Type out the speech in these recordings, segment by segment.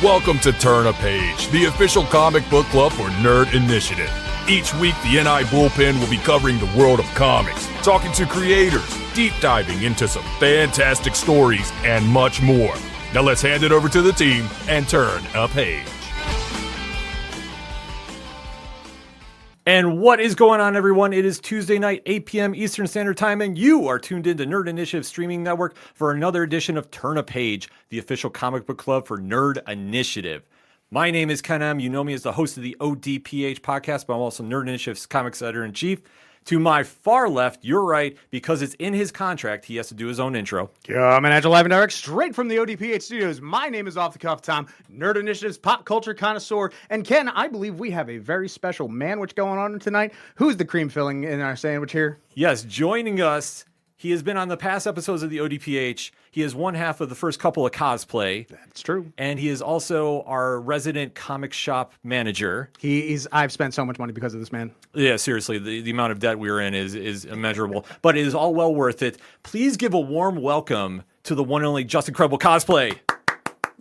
Welcome to Turn a Page, the official comic book club for Nerd Initiative. Each week, the NI Bullpen will be covering the world of comics, talking to creators, deep diving into some fantastic stories, and much more. Now let's hand it over to the team and turn a page. And what is going on, everyone? It is Tuesday night, 8 p.m. Eastern Standard Time, and you are tuned into Nerd Initiative Streaming Network for another edition of Turn a Page, the official comic book club for Nerd Initiative. My name is Ken M. You know me as the host of the ODPH podcast, but I'm also Nerd Initiative's comics editor-in-chief. To my far left, you're right, because it's in his contract, he has to do his own intro. Coming at you live and direct straight from the ODPH studios. My name is Off the Cuff Tom, Nerd Initiative's pop culture connoisseur. And Ken, I believe we have a very special manwich going on tonight. Who's the cream filling in our sandwich here? Yes, joining us, he has been on the past episodes of the ODPH. He is one half of the first couple of cosplay. That's true. And he is also our resident comic shop manager. I've spent so much money because of this man. Yeah, seriously, the amount of debt we're in is immeasurable, but it is all well worth it. Please give a warm welcome to the one and only Just Incredible Cosplay.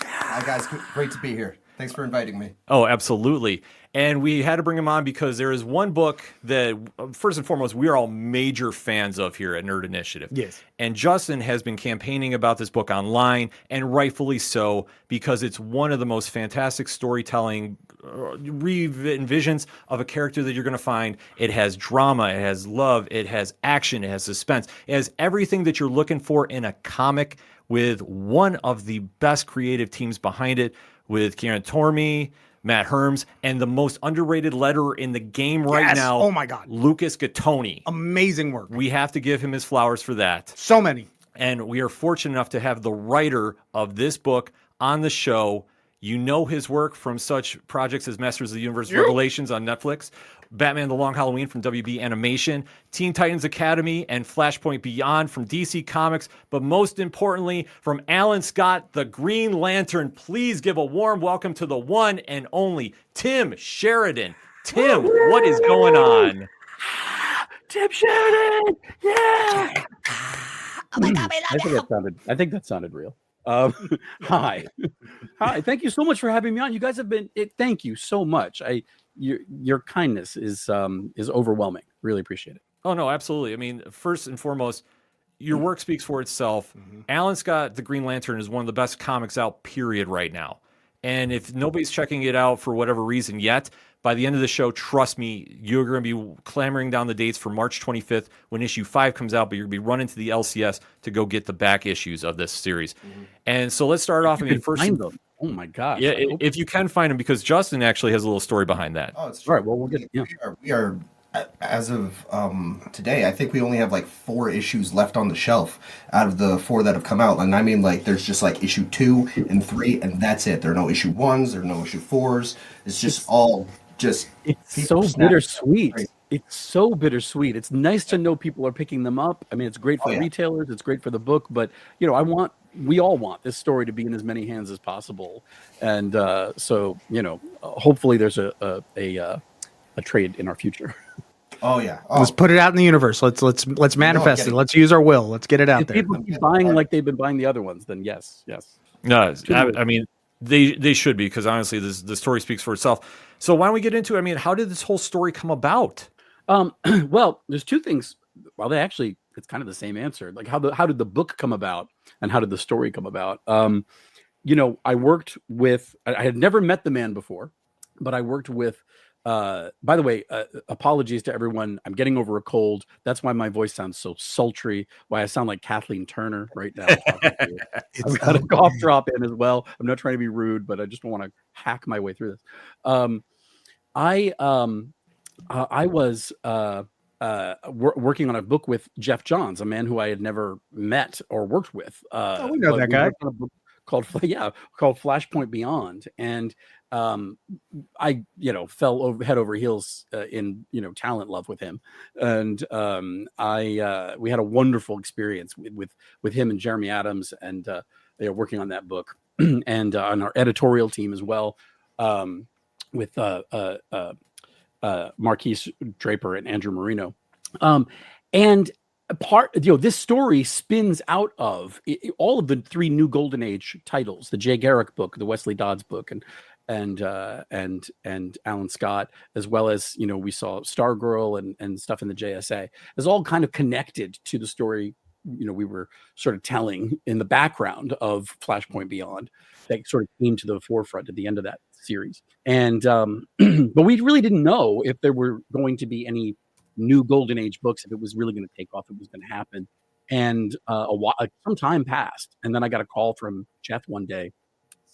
Hi guys, great to be here. Thanks for inviting me. Oh, absolutely. And we had to bring him on because there is one book that, first and foremost, we are all major fans of here at Nerd Initiative. Yes. And Justin has been campaigning about this book online, and rightfully so, because it's one of the most fantastic storytelling revisions of a character that you're going to find. It has drama, it has love, it has action, it has suspense. It has everything that you're looking for in a comic, with one of the best creative teams behind it, with Kieran Tormey, Matt Herms, and the most underrated letterer in the game right now. Oh my God. Lucas Gattoni. Amazing work. We have to give him his flowers for that. So many. And we are fortunate enough to have the writer of this book on the show. You know his work from such projects as Masters of the Universe Revelations on Netflix, Batman The Long Halloween from WB Animation, Teen Titans Academy, and Flashpoint Beyond from DC Comics, but most importantly, from Alan Scott, the Green Lantern. Please give a warm welcome to the one and only Tim Sheridan. Tim, what is going on? Tim Sheridan! Yeah! Oh my God, I think that sounded real. Hi. Thank you so much for having me on. You guys have been. Thank you so much. Your kindness is overwhelming. Really appreciate it. Oh no, absolutely. I mean, first and foremost, your work speaks for itself. Alan Scott, the Green Lantern, is one of the best comics out, period, right now. And if nobody's checking it out for whatever reason yet, by the end of the show, trust me, you're going to be clamoring down the dates for March 25th when issue 5 comes out, but you're going to be running to the LCS to go get the back issues of this series. And so let's start off. I mean, first, find them. Oh my gosh. Yeah, if you can find them, because Justin actually has a little story behind that. Oh, it's true. All right, well, we'll get we are as of today, I think we only have like 4 issues left on the shelf out of the 4 that have come out. And I mean, like, there's just like issue 2 and 3, and that's it. There are no issue 1s, there are no issue 4s. It's just all just. It's so bittersweet. Right. It's so bittersweet. It's nice to know people are picking them up. I mean, it's great for retailers. It's great for the book. But, you know, we all want this story to be in as many hands as possible. And so, you know, hopefully there's a trade in our future. Oh yeah. Let's put it out in the universe. Let's manifest it. Let's use our will. Let's get it out there. If people keep buying like they've been buying the other ones, then yes. No, I mean, they should be, because honestly, the story speaks for itself. So why don't we get into it? I mean, how did this whole story come about? Well, there's 2 things. Well, it's kind of the same answer. Like how did the book come about, and how did the story come about? You know, I had never met the man before, but I worked with. By the way, apologies to everyone. I'm getting over a cold. That's why my voice sounds so sultry. Why I sound like Kathleen Turner right now. I've got a cough drop in as well. I'm not trying to be rude, but I just want to hack my way through this. I was working on a book with Jeff Johns, a man who I had never met or worked with. We know that guy. On a book called Flashpoint Beyond, and I, fell head over heels in, talent love with him. And we had a wonderful experience with him and Jeremy Adams, and working on that book and on our editorial team as well, with Marquise Draper and Andrew Marino. And this story spins out of all of the 3 new Golden Age titles: the Jay Garrick book, the Wesley Dodds book, and Alan Scott, as well as we saw Stargirl and stuff in the JSA, is all kind of connected to the story we were sort of telling in the background of Flashpoint Beyond, that sort of came to the forefront at the end of that series. And but we really didn't know if there were going to be any new Golden Age books, if it was really going to take off, if it was going to happen. And some time passed, and then I got a call from Jeff one day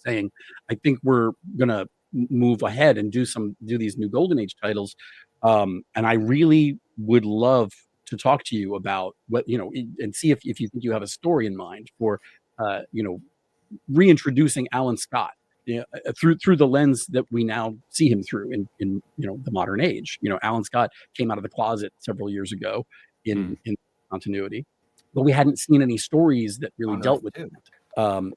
saying, I think we're going to move ahead and do these new Golden Age titles, and I really would love to talk to you about what and see if you think you have a story in mind for reintroducing Alan Scott through the lens that we now see him through in the modern age. Alan Scott came out of the closet several years ago in continuity, but we hadn't seen any stories that really dealt with it. 11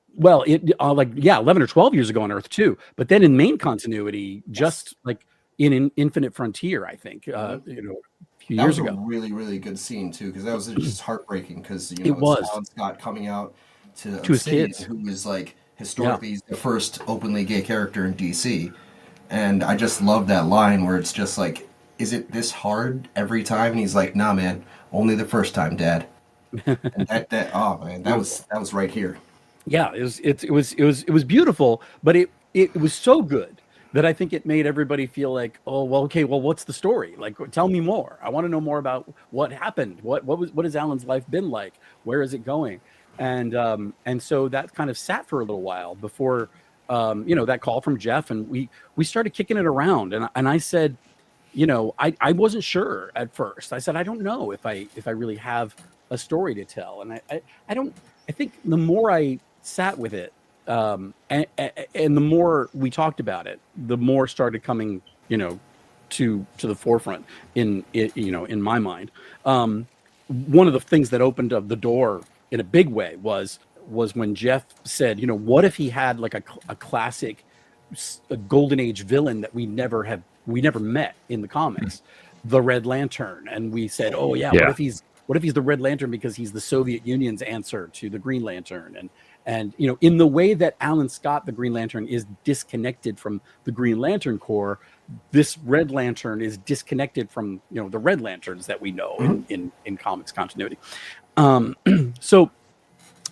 or 12 years ago on Earth 2, but then in main continuity, just like in Infinite Frontier, I think a few years ago. That was a really, really good scene too, because that was just heartbreaking, because it was Alan Scott coming out to his kids, who was like historically the first openly gay character in DC, and I just love that line where it's just like, is it this hard every time? And he's like, nah, man, only the first time, Dad. And that was right here. Yeah, it was beautiful, but it was so good that I think it made everybody feel like, oh, well, okay, well, what's the story? Like, tell me more. I want to know more about what happened. What has Alan's life been like? Where is it going? And so that kind of sat for a little while before that call from Jeff, and we started kicking it around, and I said, I wasn't sure at first. I said, I don't know if I really have a story to tell, and I think the more I sat with it, and the more we talked about it, the more started coming, to the forefront in my mind. One of the things that opened up the door in a big way was when Jeff said, what if he had like a classic Golden Age villain that we never met in the comics, the Red Lantern, and we said, oh yeah. What if he's the Red Lantern because he's the Soviet Union's answer to the Green Lantern? And in the way that Alan Scott, the Green Lantern, is disconnected from the Green Lantern Corps, this Red Lantern is disconnected from the Red Lanterns that we know in comics continuity. So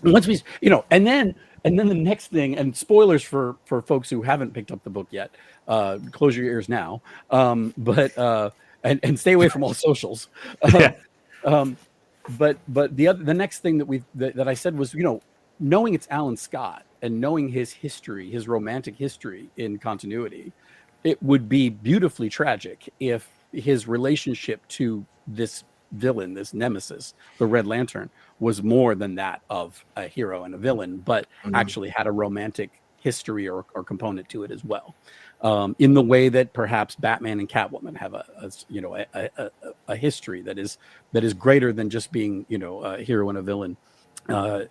once we and then the next thing, and spoilers for folks who haven't picked up the book yet, close your ears now, but and stay away from all socials. But the next thing that I said was, knowing it's Alan Scott and knowing his history, his romantic history in continuity, it would be beautifully tragic if his relationship to this villain, this nemesis, the Red Lantern, was more than that of a hero and a villain, but actually had a romantic history or component to it as well. In the way that perhaps Batman and Catwoman have a history that is greater than just being a hero and a villain, or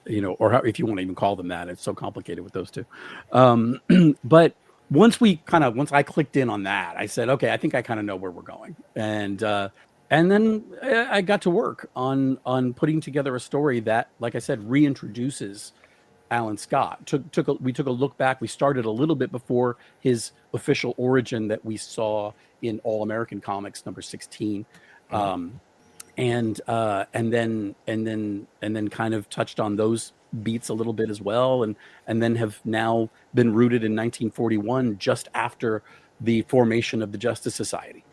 how, if you want to even call them that. It's so complicated with those two. But once I clicked in on that, I said, okay, I think I kind of know where we're going, and then I got to work on putting together a story that, like I said, reintroduces Alan Scott. We took a look back. We started a little bit before his official origin that we saw in All American Comics number 16, and then kind of touched on those beats a little bit as well, and then have now been rooted in 1941, just after the formation of the Justice Society.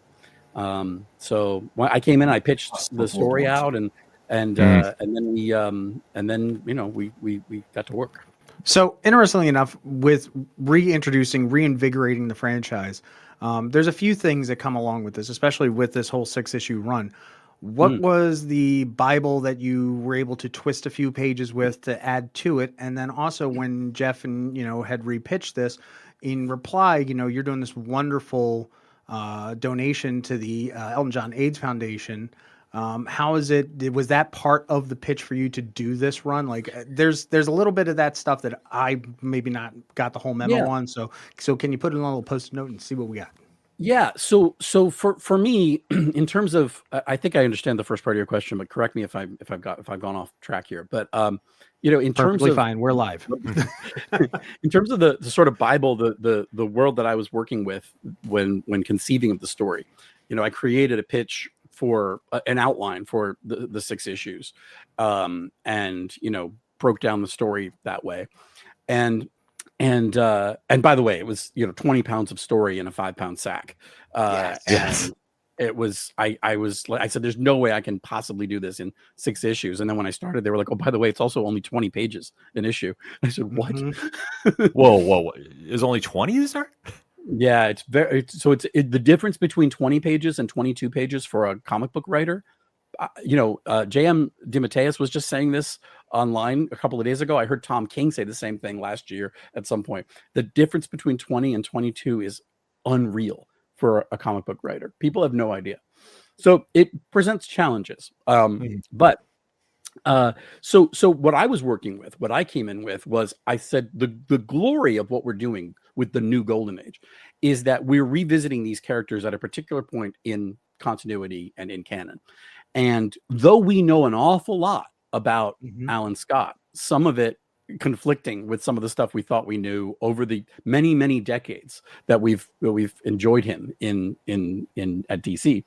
So when I came in, I pitched the story out, and then we got to work. So interestingly enough, with reinvigorating the franchise, there's a few things that come along with this, especially with this whole 6-issue run. What was the Bible that you were able to twist a few pages with to add to it? And then also when Jeff and had repitched this, in reply, you're doing this wonderful donation to the Elton John AIDS Foundation. How is it? Was that part of the pitch for you to do this run? Like, there's a little bit of that stuff that I maybe not got the whole memo on. So can you put it in a little post-it note and see what we got? Yeah. So for me, in terms of, I think I understand the first part of your question, but correct me if I've gone off track here. But in terms Perfectly of fine. We're live. in terms of the sort of Bible, the world that I was working with when conceiving of the story, I created a pitch for an outline for the 6 issues, and broke down the story that way, and and by the way, it was 20 pounds of story in a 5-pound sack, and it was I said, there's no way I can possibly do this in 6 issues. And then when I started, they were like, oh, by the way, it's also only 20 pages an issue. I said, what? Whoa. Is only 20 to start? Yeah, it's the difference between 20 pages and 22 pages for a comic book writer. J.M. DeMatteis was just saying this online a couple of days ago. I heard Tom King say the same thing last year at some point. The difference between 20 and 22 is unreal for a comic book writer. People have no idea. So it presents challenges. But so what I was working with, what I came in with was, I said, the glory of what we're doing with the new Golden Age is that we're revisiting these characters at a particular point in continuity and in canon. And though we know an awful lot about Alan Scott, some of it conflicting with some of the stuff we thought we knew over the many, many decades that we've enjoyed him in at DC.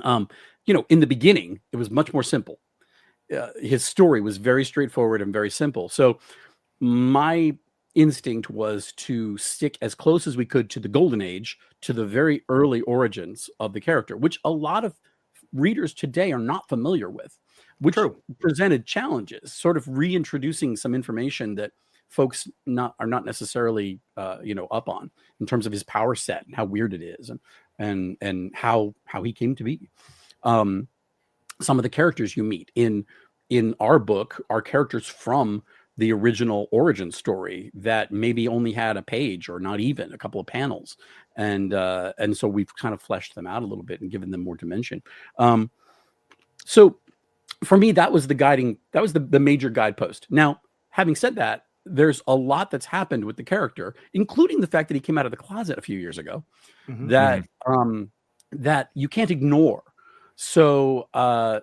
In the beginning, it was much more simple. His story was very straightforward and very simple. So my instinct was to stick as close as we could to the Golden Age, to the very early origins of the character, which a lot of readers today are not familiar with, which presented challenges, sort of reintroducing some information that folks are not necessarily up on, in terms of his power set and how weird it is, and how he came to be. Some of the characters you meet in our book are characters from the original origin story that maybe only had a page, or not even a couple of panels. And so we've kind of fleshed them out a little bit and given them more dimension. So for me, that was the major guidepost. Now, having said that, there's a lot that's happened with the character, including the fact that he came out of the closet a few years ago, that you can't ignore. So I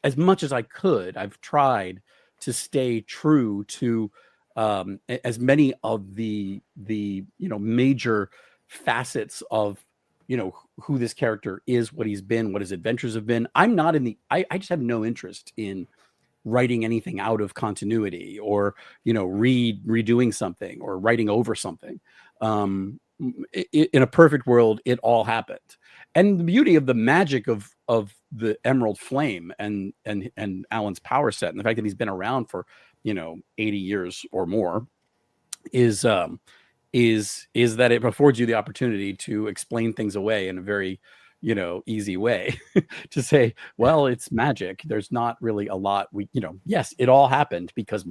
as much as I could, I've tried to stay true to as many of the major facets of who this character is, what he's been, what his adventures have been. I'm not I just have no interest in writing anything out of continuity, or redoing something, or writing over something. In a perfect world, it all happened. And the beauty of the magic of the Emerald Flame and Alan's power set, and the fact that he's been around for 80 years or more, is that it affords you the opportunity to explain things away in a very easy way. To say, well, it's magic. There's not really a lot yes, it all happened because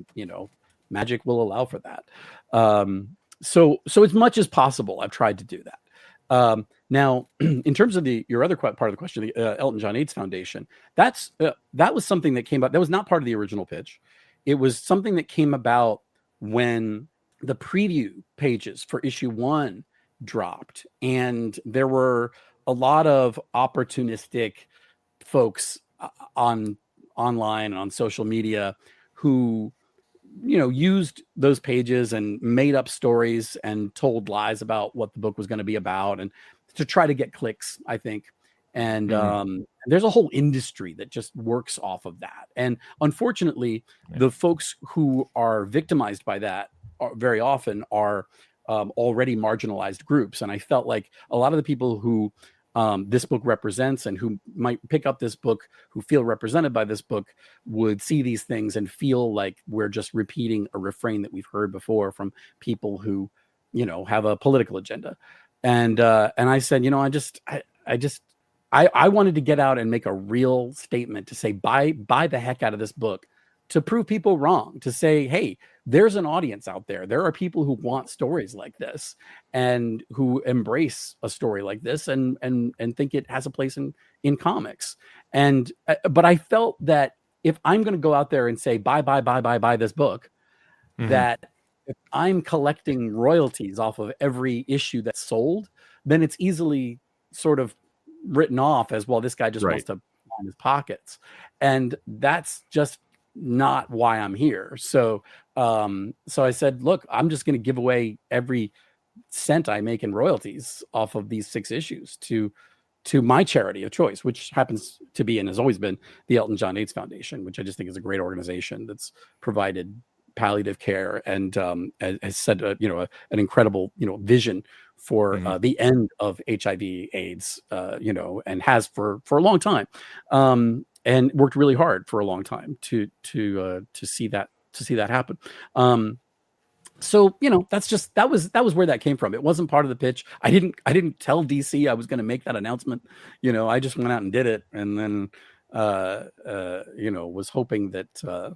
magic will allow for that. So as much as possible, I've tried to do that. Now, in terms of your other part of the question, the Elton John AIDS Foundation, that was something that came up. That was not part of the original pitch. It was something that came about when the preview pages for issue 1 dropped, and there were a lot of opportunistic folks online and on social media who used those pages and made up stories and told lies about what the book was going to be about, and to try to get clicks, I think. And there's a whole industry that just works off of that. And unfortunately, the folks who are victimized by that very often are already marginalized groups. And I felt like a lot of the people who this book represents, and who might pick up this book, who feel represented by this book, would see these things and feel like we're just repeating a refrain that we've heard before from people who have a political agenda. And I said, I wanted to get out and make a real statement, to say, buy the heck out of this book, to prove people wrong, to say, hey, there's an audience out there. There are people who want stories like this, and who embrace a story like this, and think it has a place in comics. And but I felt that if I'm going to go out there and say buy this book, that if I'm collecting royalties off of every issue that's sold, then it's easily sort of written off as, well, this guy just wants to line his pockets, and that's just not why I'm here. So so I said, look, I'm just going to give away every cent I make in royalties off of these 6 issues to my charity of choice, which happens to be and has always been the Elton John AIDS Foundation, which I just think is a great organization that's provided palliative care and has set an incredible vision for the end of HIV/AIDS, and has for a long time, and worked really hard for a long time to see that happen. So that was where that came from. It wasn't part of the pitch. I didn't tell DC I was going to make that announcement. I just went out and did it, and then was hoping that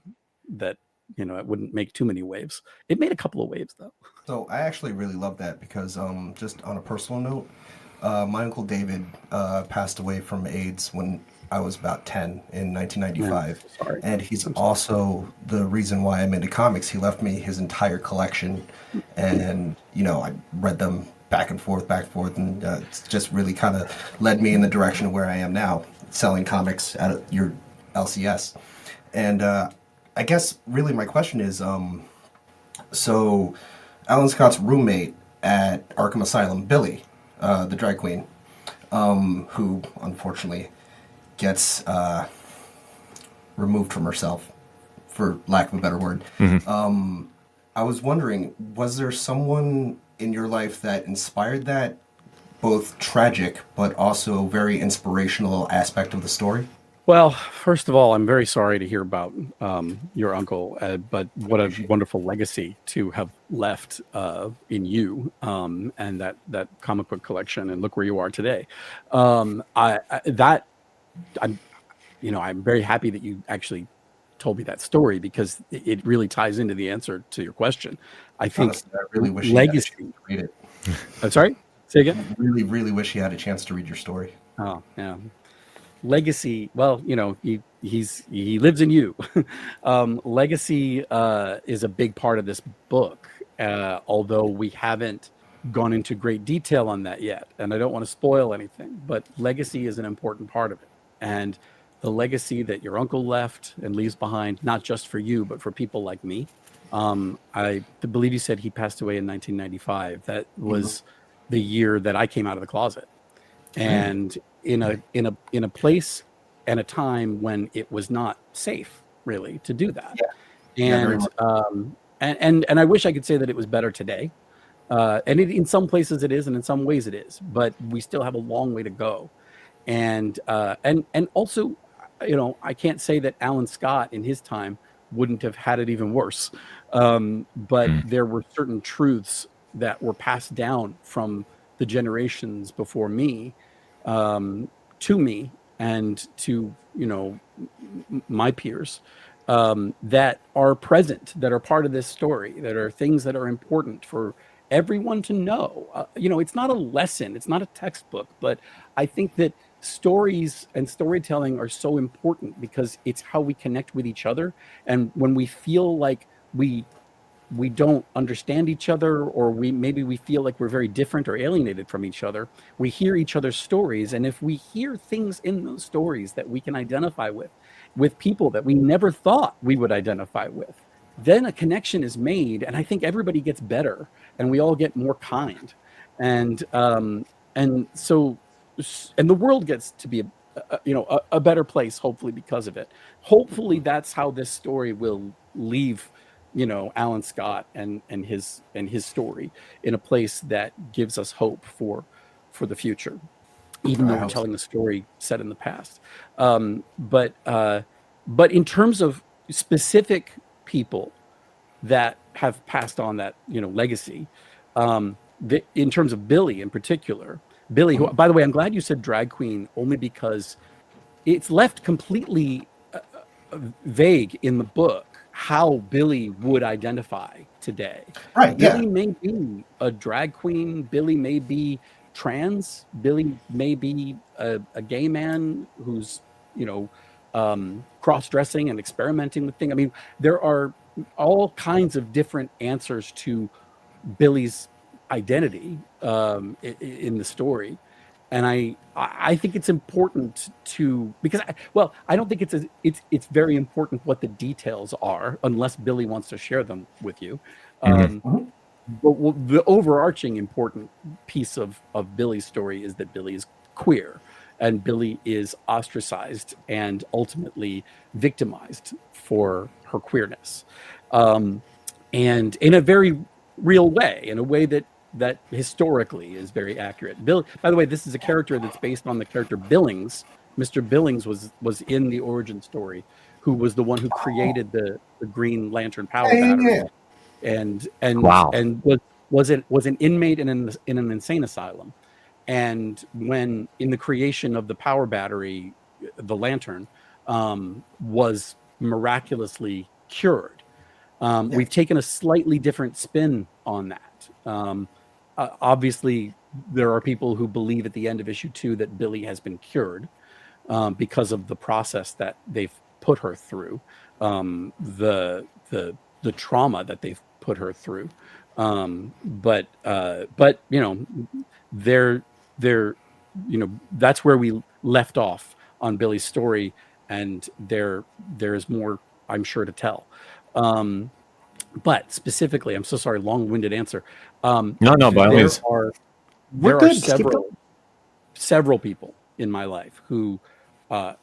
it wouldn't make too many waves. It made a couple of waves though. So I actually really love that because just on a personal note, my uncle David passed away from AIDS when I was about 10 in 1995. Yeah, sorry. And he's also the reason why I'm into comics. He left me his entire collection, and I read them back and forth, and it's just really kind of led me in the direction of where I am now, selling comics at your LCS. And I guess really my question is, so Alan Scott's roommate at Arkham Asylum, Billy, the drag queen, who unfortunately gets removed from herself, for lack of a better word. I was wondering, was there someone in your life that inspired that both tragic but also very inspirational aspect of the story? Well, first of all, I'm very sorry to hear about your uncle, but what a wonderful legacy to have left in you and that comic book collection, and look where you are today. I'm very happy that you actually told me that story, because it really ties into the answer to your question. I think honestly, I really wish legacy. You had a chance to read it. I'm sorry? Say again? I really, really wish you had a chance to read your story. Oh, yeah. Legacy, well, he lives in you. Legacy is a big part of this book, although we haven't gone into great detail on that yet, and I don't want to spoil anything, but legacy is an important part of it. And the legacy that your uncle left and leaves behind, not just for you, but for people like me. I believe you said he passed away in 1995. That was the year that I came out of the closet. And in a place and a time when it was not safe, really, to do that. Yeah. And I wish I could say that it was better today. And in some places it is, and in some ways it is, but we still have a long way to go. And also, I can't say that Alan Scott in his time wouldn't have had it even worse. But there were certain truths that were passed down from the generations before me to me and to my peers that are present, that are part of this story, that are things that are important for everyone to know. It's not a lesson, it's not a textbook, but I think that stories and storytelling are so important because it's how we connect with each other. And when we feel like we don't understand each other, or we feel like we're very different or alienated from each other, we hear each other's stories. And if we hear things in those stories that we can identify with people that we never thought we would identify with, then a connection is made. And I think everybody gets better and we all get more kind. And the world gets to be a better place, hopefully, because of it. Hopefully that's how this story will leave Alan Scott and his story in a place that gives us hope for the future, even though we're telling the story set in the past. But in terms of specific people that have passed on that legacy, in terms of Billy in particular, Billy, who, by the way, I'm glad you said drag queen, only because it's left completely vague in the book how Billy would identify today. Right. Billy may be a drag queen. Billy may be trans. Billy may be a gay man who's, cross-dressing and experimenting with things. I mean, there are all kinds of different answers to Billy's identity in the story. And I think it's important to, because I don't think it's very important what the details are unless Billy wants to share them with you. But the overarching important piece of Billy's story is that Billy is queer, and Billy is ostracized and ultimately victimized for her queerness, and in a very real way, in a way that historically is very accurate. Bill, by the way, this is a character that's based on the character Billings. Mr. Billings was in the origin story, who was the one who created the Green Lantern power battery, and Wow. and was an inmate in an insane asylum. And when in the creation of the power battery, the lantern was miraculously cured. We've taken a slightly different spin on that. Obviously, there are people who believe at the end of issue 2 that Billy has been cured because of the process that they've put her through, the trauma that they've put her through. But you know, they're that's where we left off on Billy's story, and there's more, I'm sure, to tell. But specifically, I'm so sorry, long-winded answer. No, by all means. There are several people in my life who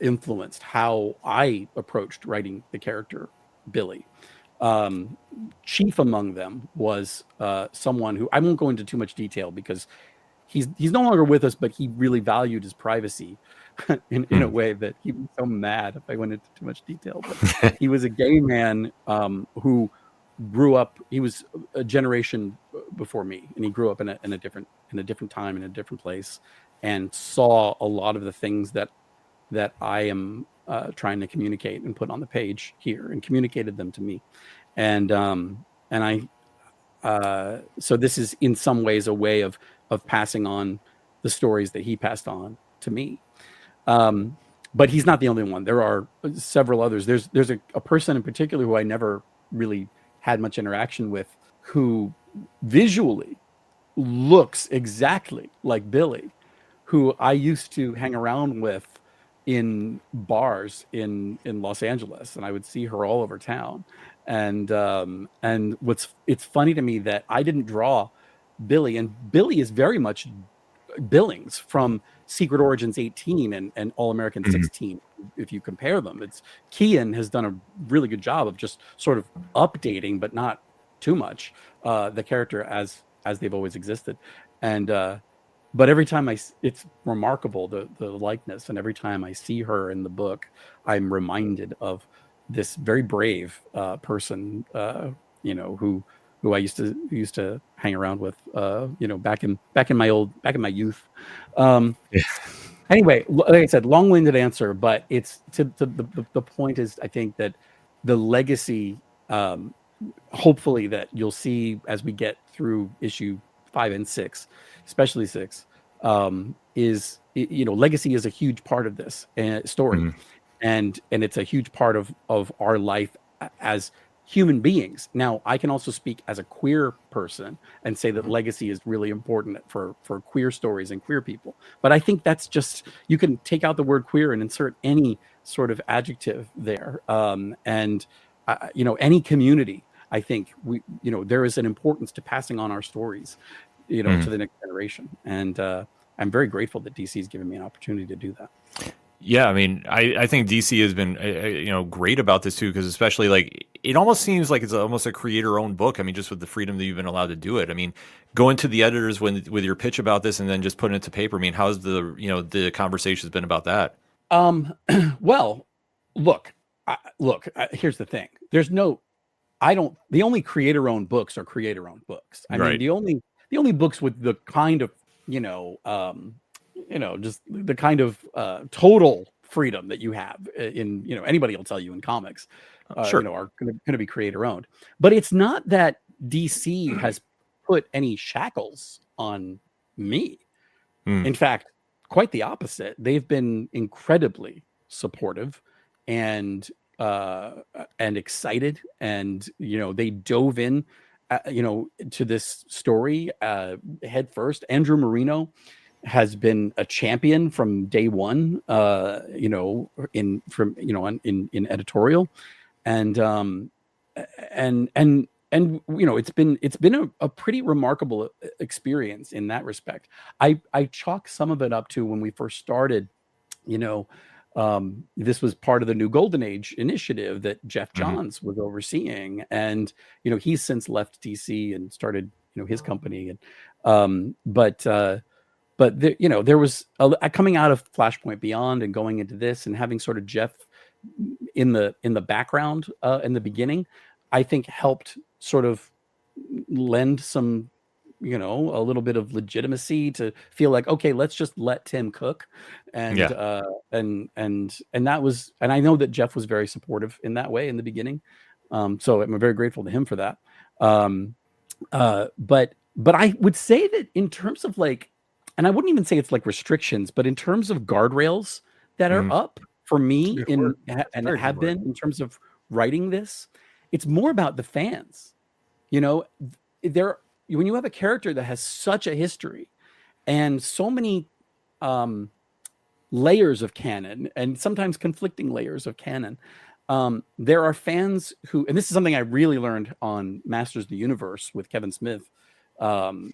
influenced how I approached writing the character Billy. Chief among them was someone who, I won't go into too much detail because he's no longer with us, but he really valued his privacy in a way that he was so mad if I went into too much detail. But he was a gay man who grew up. He was a generation before me, and he grew up in a different time, in a different place, and saw a lot of the things that I am trying to communicate and put on the page here, and communicated them to me. And I so this is in some ways a way of passing on the stories that he passed on to me. But he's not the only one. There are several others. There's a person in particular who I never really had much interaction with, who visually looks exactly like Billy, who I used to hang around with in bars in Los Angeles, and I would see her all over town. And it's funny to me that I didn't draw Billy, and Billy is very much Billings from Secret Origins 18 and All American 16. If you compare them, Kian has done a really good job of just sort of updating, but not too much, the character as they've always existed. And but every time it's remarkable, the likeness, and every time I see her in the book, I'm reminded of this very brave person, who I used to hang around with, back in my youth. Anyway, like I said, long-winded answer, but it's the point is, I think that the legacy, hopefully, that you'll see as we get through issue 5 and 6, especially 6, is, legacy is a huge part of this story, and it's a huge part of our life as human beings. Now, I can also speak as a queer person and say that legacy is really important for queer stories and queer people. But I think that's just, you can take out the word queer and insert any sort of adjective there. Any community, I think there is an importance to passing on our stories, to the next generation. And I'm very grateful that DC has given me an opportunity to do that. Yeah, I mean, I think DC has been, great about this too, because especially like it almost seems like it's almost a creator-owned book. I mean, just with the freedom that you've been allowed to do it. I mean, going to the editors with your pitch about this and then just putting it to paper. I mean, how's the conversation's been about that? Well, look. Here's the thing. The only creator-owned books are creator-owned books. I mean, the only books with the kind of just the kind of total freedom that you have in, anybody will tell you in comics, are going to be creator owned. But it's not that DC has put any shackles on me. In fact, quite the opposite. They've been incredibly supportive and and excited, and they dove in to this story head first. Andrew Marino has been a champion from day one, in editorial, and it's been a pretty remarkable experience in that respect. I chalk some of it up to when we first started. This was part of the New Golden Age initiative that Jeff Johns was overseeing, and he's since left DC and started his company, and but there was coming out of Flashpoint Beyond and going into this and having sort of Jeff in the background in the beginning, I think helped sort of lend some a little bit of legitimacy to feel like, okay, let's just let Tim cook, and that was, and I know that Jeff was very supportive in that way in the beginning, so I'm very grateful to him for that. But I would say that in terms of and I wouldn't even say it's like restrictions, but in terms of guardrails that are up for me and have been in terms of writing this, it's more about the fans. When you have a character that has such a history and so many layers of canon, and sometimes conflicting layers of canon, there are fans who, and this is something I really learned on Masters of the Universe with Kevin Smith. When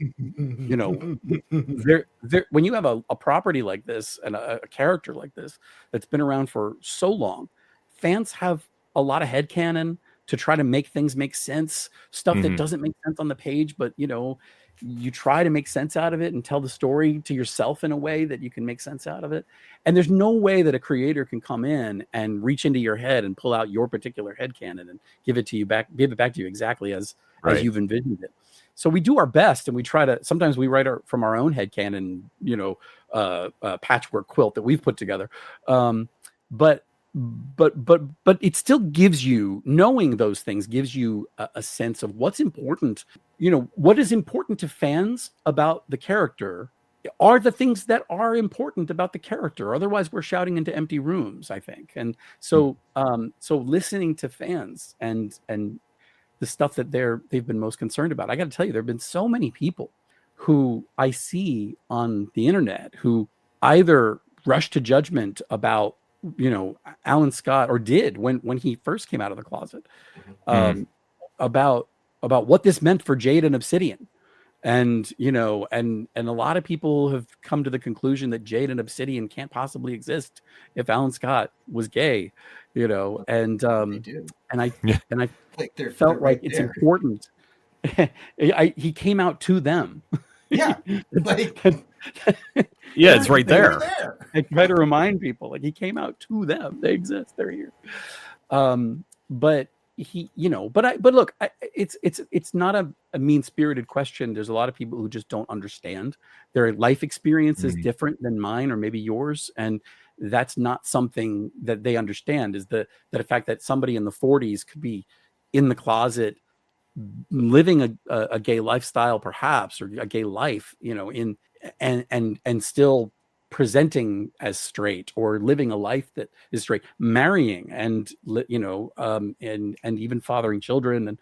you have a property like this and a character like this that's been around for so long, fans have a lot of headcanon to try to make things make sense, stuff that doesn't make sense on the page, but you try to make sense out of it and tell the story to yourself in a way that you can make sense out of it. And there's no way that a creator can come in and reach into your head and pull out your particular headcanon and give it back to you exactly as you've envisioned it. So we do our best, and we try to. Sometimes we write from our own headcanon, patchwork quilt that we've put together. But it still gives you, knowing those things gives you a sense of what's important. What is important to fans about the character are the things that are important about the character. Otherwise, we're shouting into empty rooms, I think. And so, listening to fans and the stuff that they've been most concerned about. I got to tell you, there have been so many people who I see on the internet who either rush to judgment about Alan Scott, or did when he first came out of the closet, about what this meant for Jade and Obsidian, and and a lot of people have come to the conclusion that Jade and Obsidian can't possibly exist if Alan Scott was gay, and I felt like it's important. He came out to them. Yeah, it's right there. I try to remind people, he came out to them. They exist. They're here. But he, but look, it's not a mean-spirited question. There's a lot of people who just don't understand. Their life experience is different than mine, or maybe yours, and that's not something that they understand. Is the fact that somebody in the 40s could be in the closet, living a gay lifestyle, perhaps, or a gay life, and still presenting as straight, or living a life that is straight, marrying, and and even fathering children, and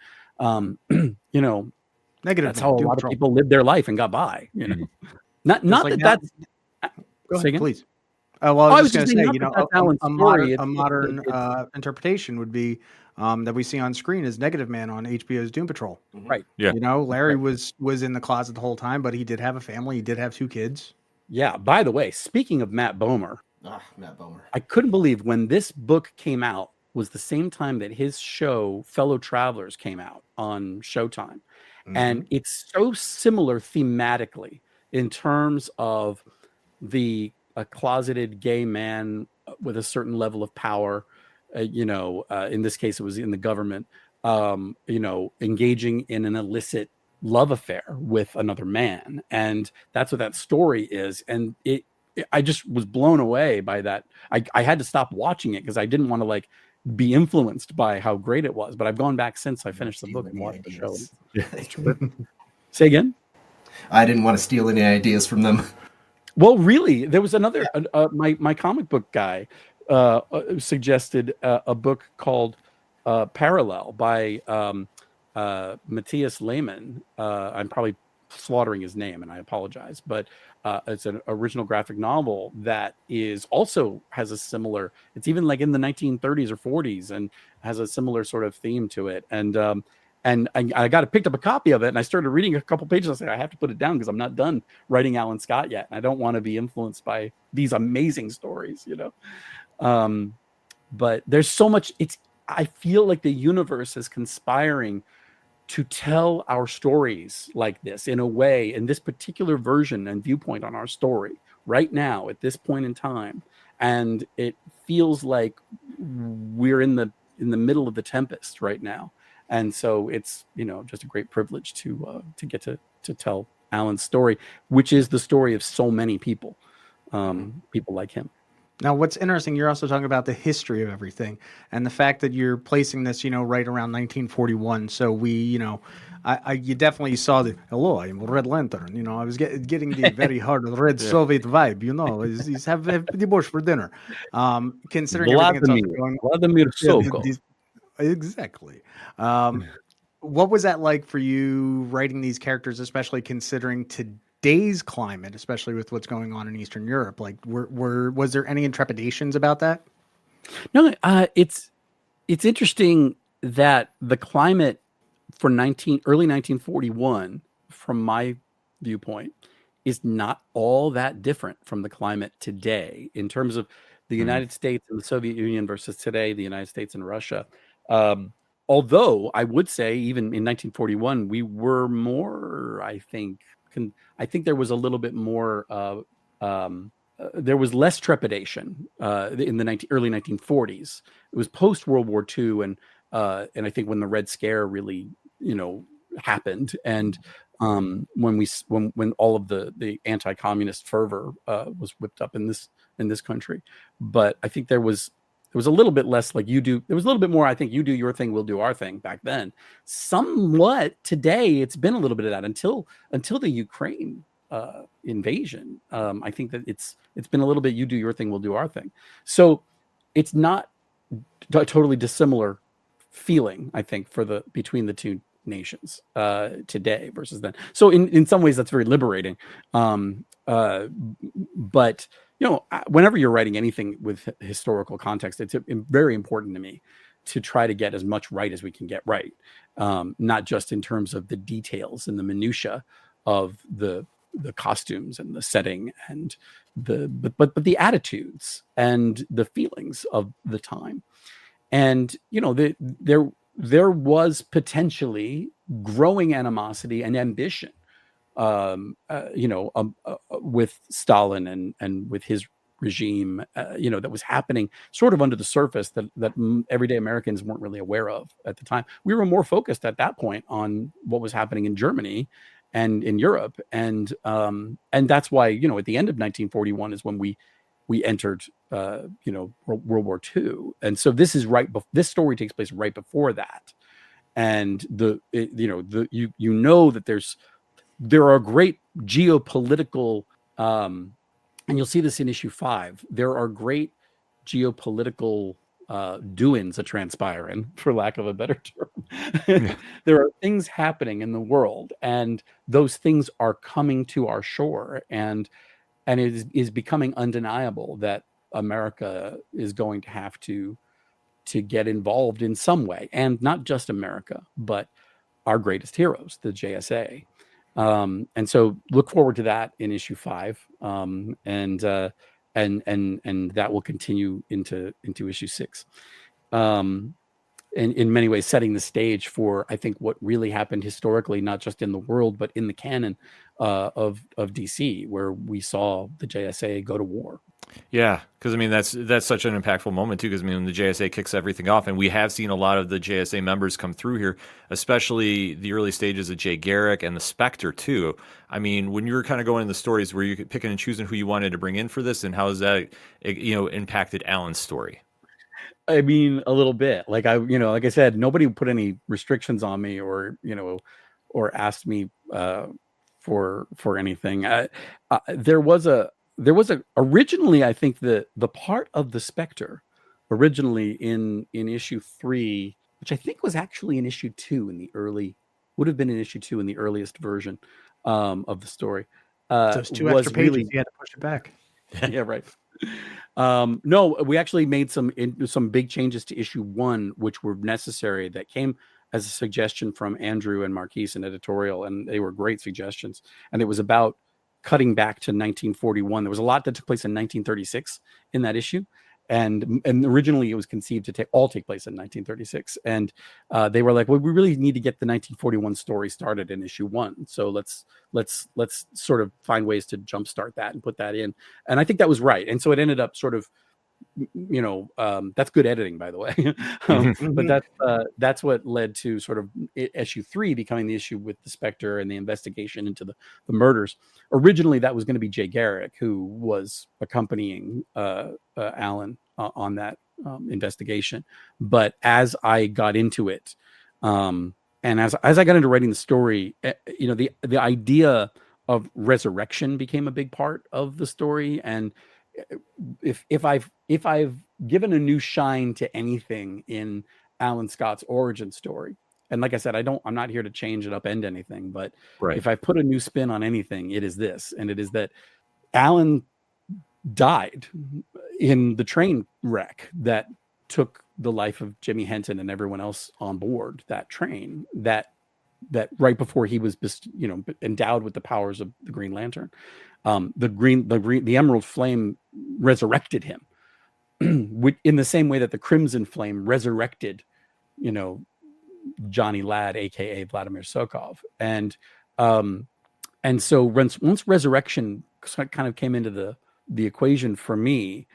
Negative. That's how a lot of people live their life and got by. Not like that's. Go ahead, please. I was just going to say, a modern interpretation would be that we see on screen is Negative Man on HBO's Doom Patrol. Right. Yeah. Larry was in the closet the whole time, but he did have a family. He did have 2 kids. Yeah. By the way, speaking of Matt Bomer, I couldn't believe when this book came out was the same time that his show Fellow Travelers came out on Showtime. And it's so similar thematically in terms of a closeted gay man with a certain level of power, in this case, it was in the government, engaging in an illicit love affair with another man. And that's what that story is. And I just was blown away by that. I had to stop watching it because I didn't want to be influenced by how great it was. But I've gone back since I finished the book and watched the show. Say again? I didn't want to steal any ideas from them. Well, really, there was another, my comic book guy suggested a book called Parallel by Matthias Lehmann. I'm probably slaughtering his name, and I apologize, but it's an original graphic novel that is also has a similar. It's even like in the 1930s or 40s, and has a similar sort of theme to it. And I picked up a copy of it, and I started reading a couple pages. I said, I have to put it down because I'm not done writing Alan Scott yet. And I don't want to be influenced by these amazing stories, But there's so much. I feel like the universe is conspiring to tell our stories like this in a way, in this particular version and viewpoint on our story right now at this point in time. And it feels like we're in the middle of the tempest right now. And so it's, just a great privilege to get to tell Alan's story, which is the story of so many people, people like him. Now, what's interesting, you're also talking about the history of everything and the fact that you're placing this, right around 1941. So we, you definitely saw the, hello, I'm Red Lantern. I was getting the very hard red Soviet vibe, he's have the Bush for dinner. Considering everything that's also going on. Vladimir Soko. Exactly. What was that like for you writing these characters, especially considering today's climate, especially with what's going on in Eastern Europe? Like, was there any trepidations about that? No, it's interesting that the climate for early 1941, from my viewpoint, is not all that different from the climate today in terms of the United States and the Soviet Union versus today, the United States and Russia. Although I would say even in 1941, we were more, I think there was a little bit more, there was less trepidation in the early 1940s. It was post World War II. And I think when the Red Scare really, happened, and when all of the anti-communist fervor was whipped up in this country. But I think there was a little bit less like you do. There was a little bit more, I think, you do your thing, we'll do our thing back then. Somewhat today, it's been a little bit of that until the Ukraine invasion. I think that it's been a little bit you do your thing, we'll do our thing. So it's not a totally dissimilar feeling, I think, between the two nations today versus then. So in some ways, that's very liberating. But whenever you're writing anything with historical context, it's very important to me to try to get as much right as we can get right, not just in terms of the details and the minutia of the costumes and the setting and but the attitudes and the feelings of the time. And there was potentially growing animosity and ambition with Stalin and with his regime, that was happening sort of under the surface that everyday Americans weren't really aware of at the time. We were more focused at that point on what was happening in Germany and in Europe. And that's why, at the end of 1941 is when we entered, World War II. And so this is this story takes place right before that. And that there are great geopolitical, and you'll see this in issue 5. There are great geopolitical doings a transpiring, for lack of a better term. There are things happening in the world, and those things are coming to our shore, and it is becoming undeniable that America is going to have to get involved in some way, and not just America, but our greatest heroes, the JSA. And so look forward to that in issue 5. And that will continue into issue 6. And in many ways setting the stage for, I think, what really happened historically, not just in the world, but in the canon of DC, where we saw the JSA go to war. Yeah, because that's such an impactful moment too. Because when the JSA kicks everything off, and we have seen a lot of the JSA members come through here, especially the early stages of Jay Garrick and the Spectre too. When you were kind of going in the stories, were you picking and choosing who you wanted to bring in for this, and how has that impacted Alan's story? A little bit. Like I said, nobody put any restrictions on me or asked me for anything. There was originally, I think the part of the Spectre originally in issue 3, which I think was actually in issue 2 in the early, would have been in issue 2 in the earliest version of the story. Those 2 extra pages, you had to push it back. Yeah, right. No, we actually made some big changes to issue 1, which were necessary, that came as a suggestion from Andrew and Marquise in editorial, and they were great suggestions. And it was about cutting back to 1941. There was a lot that took place in 1936 in that issue, and originally it was conceived to take place in 1936. And they were like, well, we really need to get the 1941 story started in issue 1, so let's sort of find ways to jumpstart that and put that in. And I think that was right. And so it ended up sort of, that's good editing, by the way. But that's what led to sort of issue 3 becoming the issue with the Spectre and the investigation into the murders. Originally, that was going to be Jay Garrick, who was accompanying Alan on that investigation. But as I got into it, and as I got into writing the story, the idea of resurrection became a big part of the story. And if I've given a new shine to anything in Alan Scott's origin story, and like I said, I'm not here to change and upend anything, but if I put a new spin on anything, it is this, and it is that Alan died in the train wreck that took the life of Jimmy Henton and everyone else on board that train, that right before he was endowed with the powers of the Green Lantern. The Emerald Flame resurrected him, in the same way that the Crimson Flame resurrected, Johnny Ladd, aka Vladimir Sokov. And so once resurrection kind of came into the equation for me,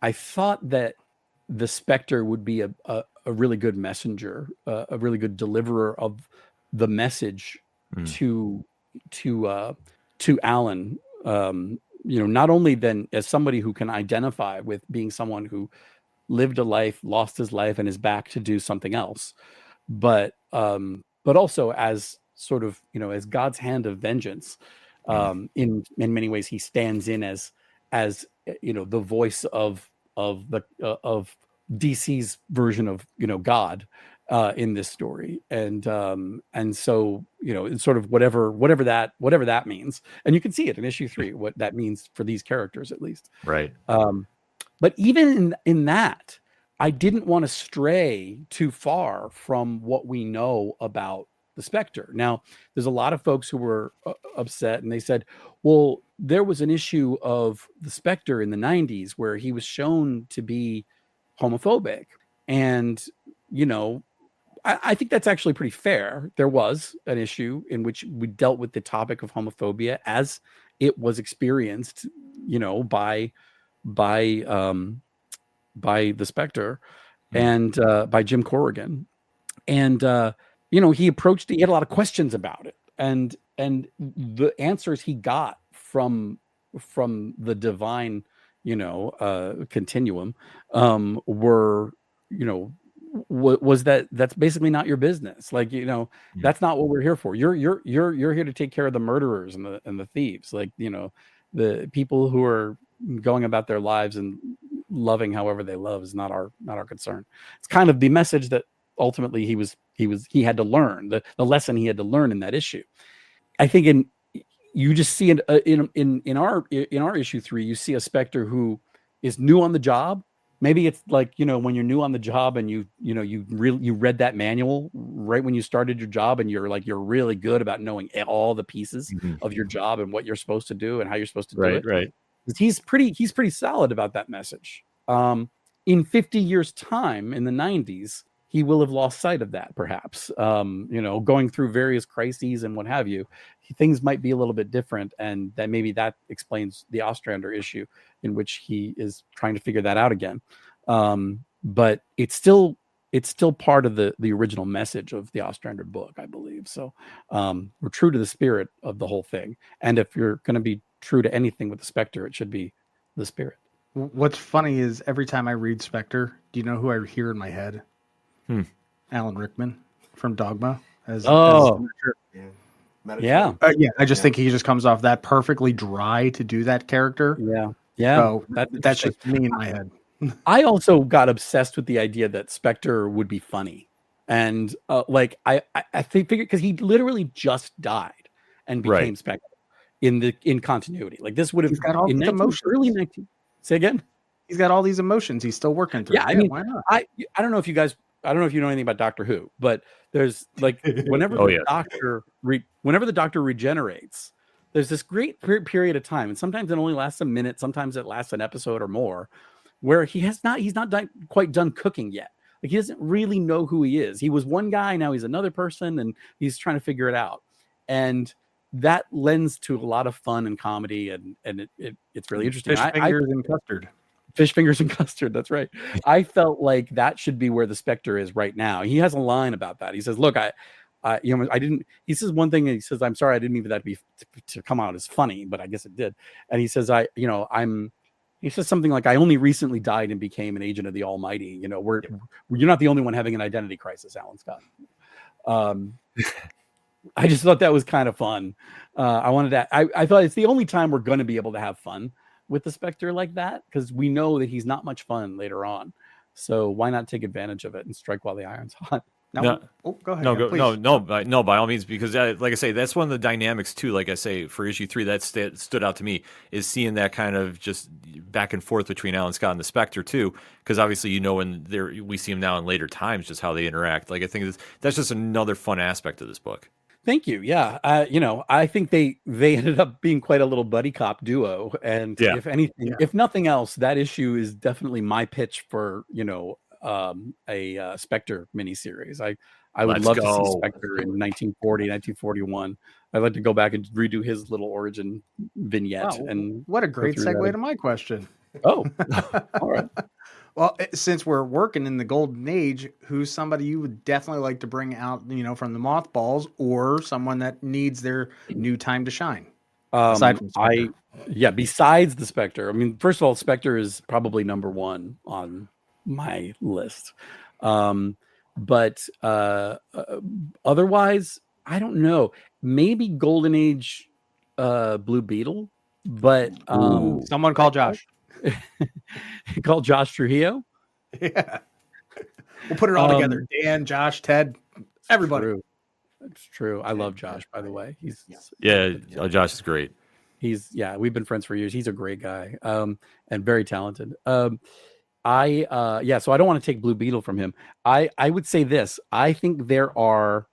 I thought that the Spectre would be a really good messenger, a really good deliverer of the message to Alan. Not only then as somebody who can identify with being someone who lived a life, lost his life, and is back to do something else, but also as sort of, as God's hand of vengeance. In many ways, he stands in as the voice of DC's version of God in this story, and so it's sort of whatever that means, and you can see it in issue 3 what that means for these characters, at least. Right. But even in that, I didn't want to stray too far from what we know about the Spectre. Now, there's a lot of folks who were upset, and they said, well, there was an issue of the Spectre in the 90s where he was shown to be homophobic. And, I think that's actually pretty fair. There was an issue in which we dealt with the topic of homophobia as it was experienced, by the Spectre and by Jim Corrigan. And, he had a lot of questions about it. And the answers he got from the divine, continuum were, was that's basically not your business. Like, that's not what we're here for. You're here to take care of the murderers and the thieves. Like, the people who are going about their lives and loving however they love is not our concern. It's kind of the message that ultimately he had to learn, the lesson he had to learn in that issue. I think you just see in our issue 3, you see a Spectre who is new on the job. Maybe it's like, when you're new on the job and you read that manual right when you started your job, and you're really good about knowing all the pieces of your job and what you're supposed to do and how you're supposed to do it. Right. He's pretty solid about that message. In 50 years' time, in the 90s, he will have lost sight of that, perhaps. Going through various crises and what have you, things might be a little bit different, and that maybe that explains the Ostrander issue, in which he is trying to figure that out again. But it's still part of the original message of the Ostrander book, I believe. So we're true to the spirit of the whole thing. And if you're going to be true to anything with the Spectre, it should be the spirit. What's funny is every time I read Spectre, do you know who I hear in my head? Alan Rickman from Dogma. Yeah. I just think he just comes off that perfectly dry to do that character. Yeah. So that's just me in my head. I also got obsessed with the idea that Spectre would be funny, and like I think figured because he literally just died and became Right. Spectre in continuity. Like this would have He's got all in these 19, emotions. early 19. Say again. He's got all these emotions. He's still working through. Yeah, I mean, why not? I don't know if you guys, I don't know if you know anything about Doctor Who, but there's like whenever Oh, the yeah. whenever the Doctor regenerates, there's this great period of time, and sometimes it only lasts a minute, sometimes it lasts an episode or more, where he's not quite done cooking yet. Like he doesn't really know who he is. He was one guy, now he's another person, and he's trying to figure it out. And that lends to a lot of fun and comedy, and it's really interesting. Fish fingers and custard. Fish fingers and custard. That's right. I felt like that should be where the Spectre is right now. He has a line about that. He says, "Look, I didn't." He says one thing. And he says, "I'm sorry, I didn't mean that to come out as funny, but I guess it did." And he says, He says something like, "I only recently died and became an agent of the Almighty." You know, you're not the only one having an identity crisis, Alan Scott. I just thought that was kind of fun. I thought it's the only time we're going to be able to have fun with the Spectre like that, because we know that he's not much fun later on. So why not take advantage of it and strike while the iron's hot? No. Go ahead. No, by all means, because like I say, that's one of the dynamics too. Like I say, for issue 3, that stood out to me is seeing that kind of just back and forth between Alan Scott and the Spectre too. Because obviously, when we see him now in later times, just how they interact. Like I think that's just another fun aspect of this book. Thank you. Yeah. I think they ended up being quite a little buddy cop duo. And if anything, if nothing else, that issue is definitely my pitch for, a Spectre miniseries. I would love to see Spectre in 1940, 1941. I'd like to go back and redo his little origin vignette. Wow, and what a great segue to my question. Oh, all right. Well, since we're working in the golden age, who's somebody you would definitely like to bring out, from the mothballs, or someone that needs their new time to shine? Aside from Spectre. Besides the Spectre. I mean, first of all, Spectre is probably number one on my list. But otherwise, I don't know. Maybe Golden Age Blue Beetle, but someone call Josh. Call Josh Trujillo. Yeah, we'll put it all together. Dan, Josh, Ted, everybody. It's true. I love Josh, by the way. Josh is great. We've been friends for years. He's a great guy, and very talented. So I don't want to take Blue Beetle from him. I would say this. I think there are.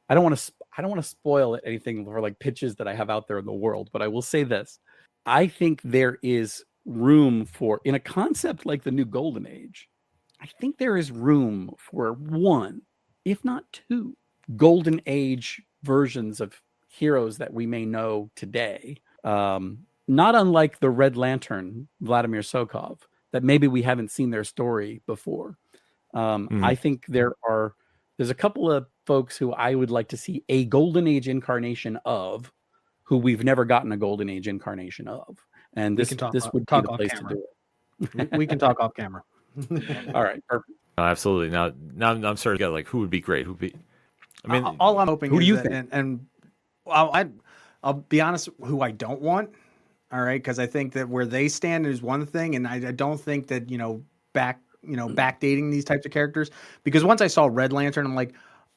I don't want to spoil anything for like pitches that I have out there in the world, but I will say this. I think there is room for, in a concept like the new Golden Age, I think there is room for one, if not two, Golden Age versions of heroes that we may know today. Not unlike the Red Lantern, Vladimir Sokov, that maybe we haven't seen their story before. I think there's a couple of folks who I would like to see a Golden Age incarnation of, who we've never gotten a Golden Age incarnation of. And this would be the place to do it. We can talk off camera. All right, perfect. Absolutely. Now I'm starting to get like, who would be great? I mean, all I'm hoping who is do you that, think? And I'll be honest, who I don't want. All right, because I think that where they stand is one thing, and I don't think that backdating these types of characters, because once I saw Red Lantern, I'm like,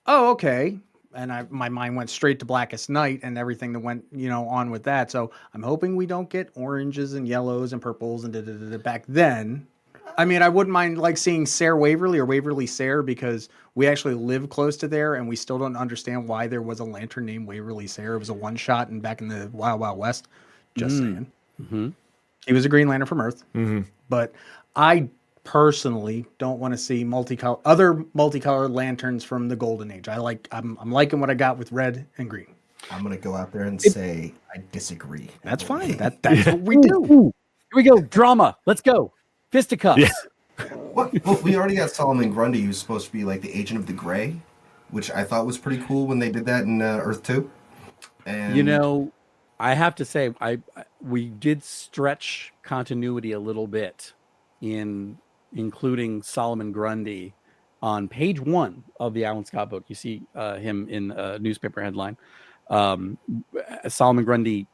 oh, okay. And my mind went straight to Blackest Night and everything that went, on with that. So I'm hoping we don't get oranges and yellows and purples and back then. I mean, I wouldn't mind like seeing Sayre Waverly or Waverly Sayre, because we actually live close to there, and we still don't understand why there was a lantern named Waverly Sayre. It was a one shot and back in the Wild Wild West. Just saying. Mm-hmm. He was a Green Lantern from Earth. Mm-hmm. But I personally don't want to see multicolored lanterns from the Golden Age. I'm liking what I got with red and green. I'm gonna go out there and say I disagree. That's fine. That's what we do. Here we go. Drama. Let's go. Fisticuffs. Yeah. Well, we already got Solomon Grundy, who's supposed to be like the agent of the Gray, which I thought was pretty cool when they did that in Earth 2. And I have to say, we did stretch continuity a little bit in including Solomon Grundy on page 1 of the Alan Scott book. You see him in a newspaper headline. Solomon Grundy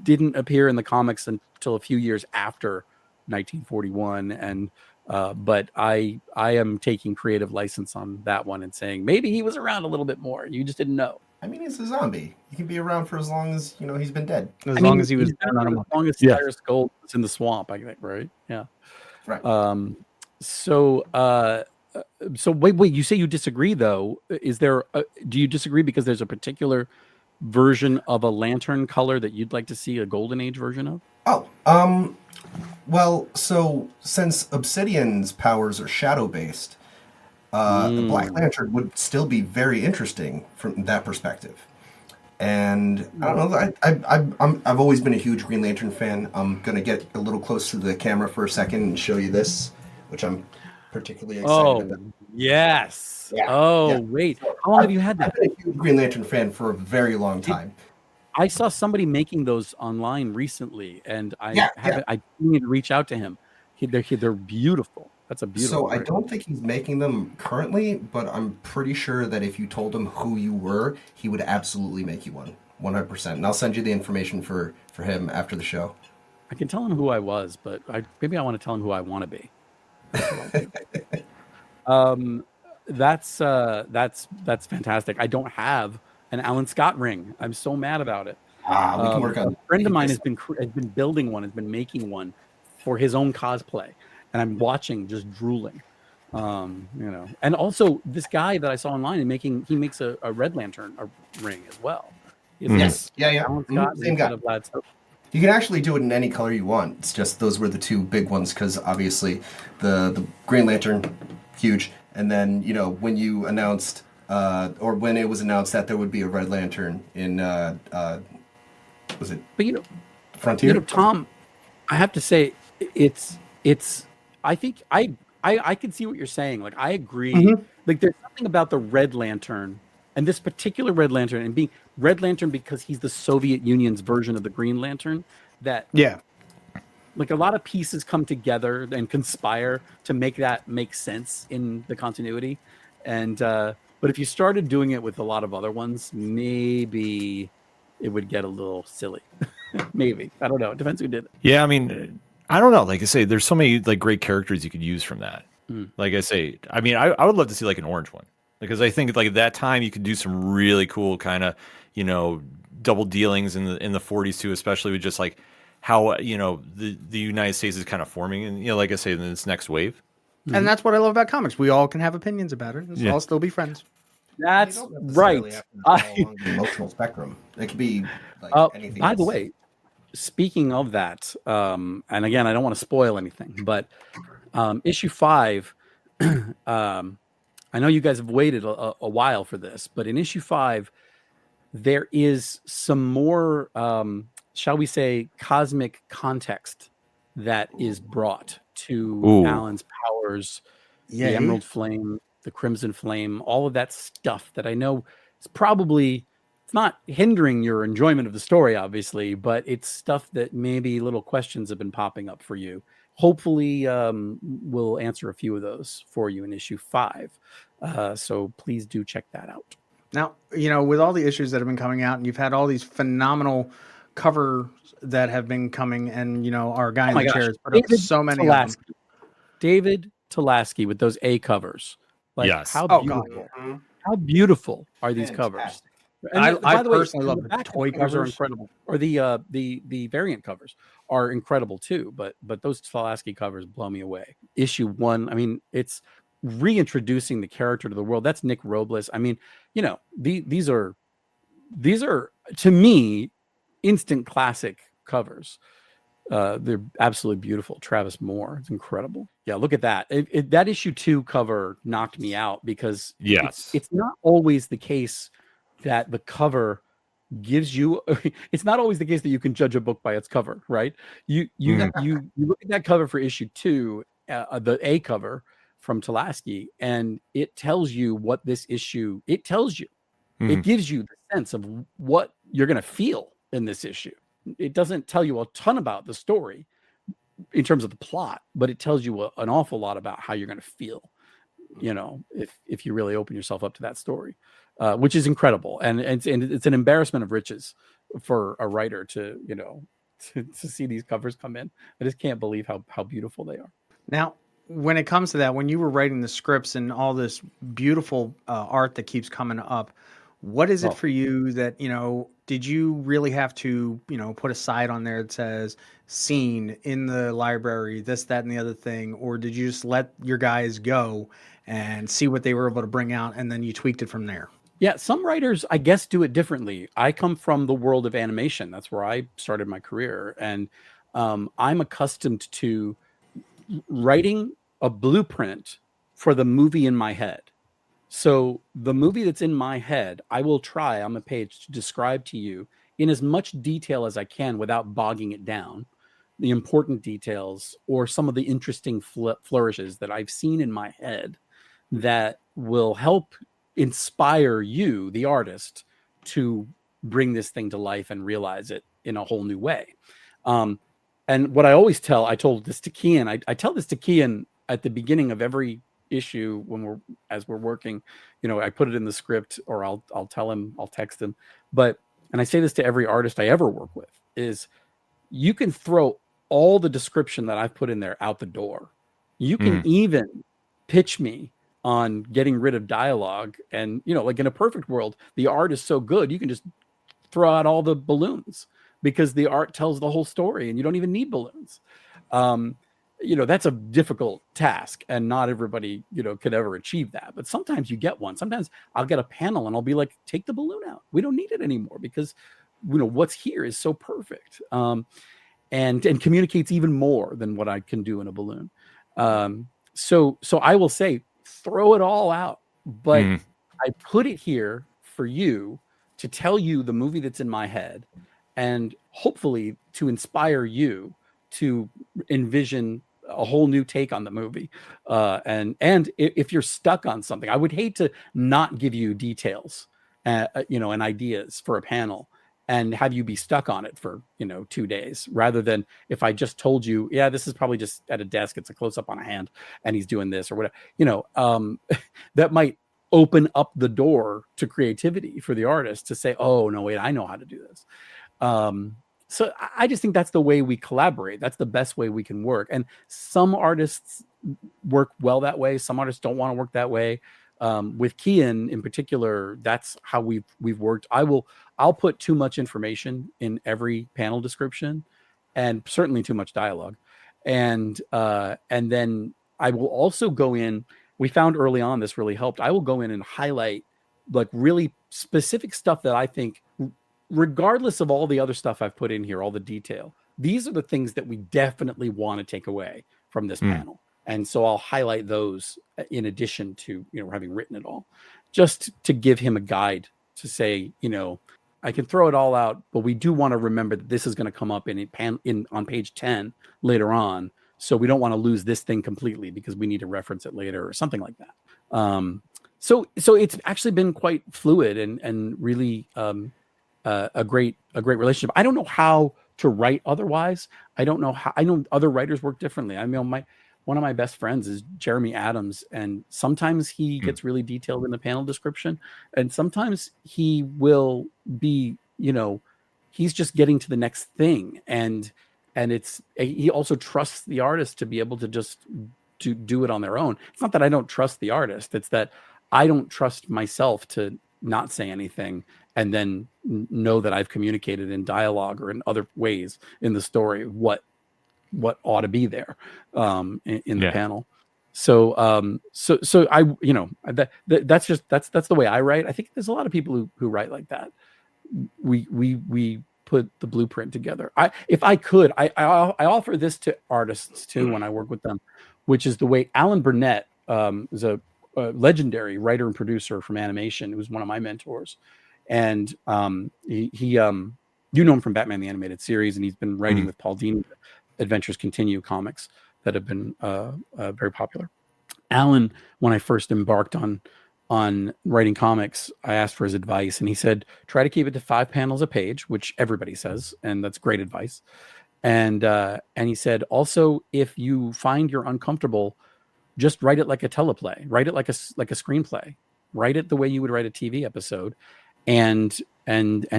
didn't appear in the comics until a few years after 1941, and But I am taking creative license on that one and saying maybe he was around a little bit more. You just didn't know. I mean, he's a zombie. He can be around for as long as he's been dead. As long as he was he's down been on around him. as long as Yeah. Cyrus Gold was in the swamp, I think, right? Yeah. Right. So wait, you say you disagree though. Is there do you disagree because there's a particular version of a lantern color that you'd like to see a golden age version of? Oh, well, so since Obsidian's powers are shadow based, the Black Lantern would still be very interesting from that perspective. And I don't know. I've always been a huge Green Lantern fan. I'm gonna get a little close to the camera for a second and show you this, which I'm particularly excited about. Yes. Yeah, Oh, yeah. wait. How long have you had that? I've been a huge Green Lantern fan for a very long time. I saw somebody making those online recently, and I need to reach out to him. They're beautiful. That's a beautiful. So I don't think he's making them currently, but I'm pretty sure that if you told him who you were, he would absolutely make you one, 100%. And I'll send you the information for him after the show. I can tell him who I was, but maybe I want to tell him who I want to be. That's fantastic. I don't have an Alan Scott ring. I'm so mad about it. We can work on. A friend of mine has been building one, has been making one for his own cosplay, and I'm watching, just drooling. And also this guy that I saw online he makes a Red Lantern ring as well. Yes, yeah. Alan Scott, Same guy. You can actually do it in any color you want. It's just those were the two big ones because obviously the Green Lantern, huge, and then when you announced or when it was announced that there would be a Red Lantern in was it? But Frontier? Tom, I have to say it's. I think I can see what you're saying. Like I agree. Mm-hmm. Like there's something about the Red Lantern and this particular Red Lantern and being Red Lantern because he's the Soviet Union's version of the Green Lantern that like a lot of pieces come together and conspire to make that make sense in the continuity. And but if you started doing it with a lot of other ones, maybe it would get a little silly. Maybe. I don't know. It depends who did it. Yeah, I mean, I don't know. Like I say, there's so many like great characters you could use from that. Like I say, I mean, I would love to see like an orange one because I think like at that time you could do some really cool kind of double dealings in the 40s too, especially with just like how the United States is kind of forming, and like I say, in this next wave. And that's what I love about comics. We all can have opinions about it. We'll all still be friends. That's You don't necessarily right. have to follow along the emotional spectrum. It could be like anything. By the else. way, speaking of that, and again, I don't want to spoil anything, but issue 5, I know you guys have waited a while for this, but in issue 5, there is some more, shall we say, cosmic context that is brought to Alan's powers, the Emerald Flame, the Crimson Flame, all of that stuff that I know is probably, it's not hindering your enjoyment of the story, obviously, but it's stuff that maybe little questions have been popping up for you. Hopefully, we'll answer a few of those for you in issue 5. So please do check that out. Now, with all the issues that have been coming out, and you've had all these phenomenal covers that have been coming, and our guy in the chair has put up so many of them. David Tulaski with those A covers. Like, Yes. How Oh, beautiful. God. How beautiful are these covers? Fantastic. And I by the way, personally love the back toy covers are covers. incredible, or the variant covers are incredible too. But those Tulaski covers blow me away. Issue 1, I mean, it's reintroducing the character to the world. That's Nick Robles. I mean, these are to me instant classic covers. They're absolutely beautiful. Travis Moore, it's incredible. Yeah, look at that. That issue 2 cover knocked me out because it's not always the case that the cover gives you. It's not always the case that you can judge a book by its cover, right? You look at that cover for issue 2, the A cover from Tulaski, and it tells you what this issue. It tells you. It gives you the sense of what you're going to feel in this issue. It doesn't tell you a ton about the story in terms of the plot, but it tells you an awful lot about how you're going to feel, if you really open yourself up to that story, which is incredible. And it's an embarrassment of riches for a writer to see these covers come in. I just can't believe how beautiful they are. Now, when it comes to that, when you were writing the scripts and all this beautiful art that keeps coming up, what is it Well, for you that, did you really have to, put a side on there that says scene in the library, this, that, and the other thing? Or did you just let your guys go and see what they were able to bring out and then you tweaked it from there? yeah, some writers, I guess, do it differently. I come from the world of animation. That's where I started my career. And I'm accustomed to writing a blueprint for the movie in my head. So the movie that's in my head, I will try on the page to describe to you in as much detail as I can without bogging it down, the important details or some of the interesting flourishes that I've seen in my head that will help inspire you, the artist, to bring this thing to life and realize it in a whole new way. And what I always I told this to Kian, I tell this to Kian at the beginning of every issue as we're working, I put it in the script or I'll tell him, I'll text him. And I say this to every artist I ever work with is you can throw all the description that I've put in there out the door. You can even pitch me on getting rid of dialogue. And, like in a perfect world, the art is so good, you can just throw out all the balloons because the art tells the whole story and you don't even need balloons. That's a difficult task and not everybody, could ever achieve that. But sometimes you get one. Sometimes I'll get a panel and I'll be like, take the balloon out. We don't need it anymore because, what's here is so perfect. And communicates even more than what I can do in a balloon. So I will say, throw it all out, but I put it here for you to tell you the movie that's in my head and hopefully to inspire you to envision a whole new take on the movie. And if you're stuck on something, I would hate to not give you details, and ideas for a panel and have you be stuck on it for, 2 days, rather than if I just told you, yeah, this is probably just at a desk. It's a close up on a hand and he's doing this or whatever, that might open up the door to creativity for the artist to say, oh, no, wait, I know how to do this. So I just think that's the way we collaborate. That's the best way we can work. And some artists work well that way. Some artists don't want to work that way. With Kian in particular, that's how we've worked. I'll put too much information in every panel description and certainly too much dialogue. And then I will also go in, we found early on this really helped. I will go in and highlight like really specific stuff that I think, regardless of all the other stuff I've put in here, all the detail, these are the things that we definitely want to take away from this panel. And so I'll highlight those in addition to, having written it all, just to give him a guide to say, I can throw it all out, but we do want to remember that this is going to come up on page 10 later on. So we don't want to lose this thing completely because we need to reference it later or something like that. So it's actually been quite fluid and really a great relationship. I don't know how to write otherwise. I don't know how. I know other writers work differently. I mean, one of my best friends is Jeremy Adams, and sometimes he gets really detailed in the panel description, and sometimes he will be, he's just getting to the next thing, and he also trusts the artist to be able to just to do it on their own. It's not that I don't trust the artist; it's that I don't trust myself to not say anything and then know that I've communicated in dialogue or in other ways in the story what ought to be there in the panel. So I, that's the way I write. I think there's a lot of people who write like that. We put the blueprint together. If I could, I offer this to artists too when I work with them, which is the way Alan Burnett is a legendary writer and producer from animation, who's one of my mentors. And he you know him from Batman the Animated Series, and he's been writing with Paul Dini, Adventures Continue comics that have been very popular. Alan, when I first embarked on writing comics, I asked for his advice, and he said, try to keep it to 5 panels a page, which everybody says, and that's great advice. And he said, also, if you find you're uncomfortable, just write it like a teleplay, write it like a screenplay, write it the way you would write a TV episode, and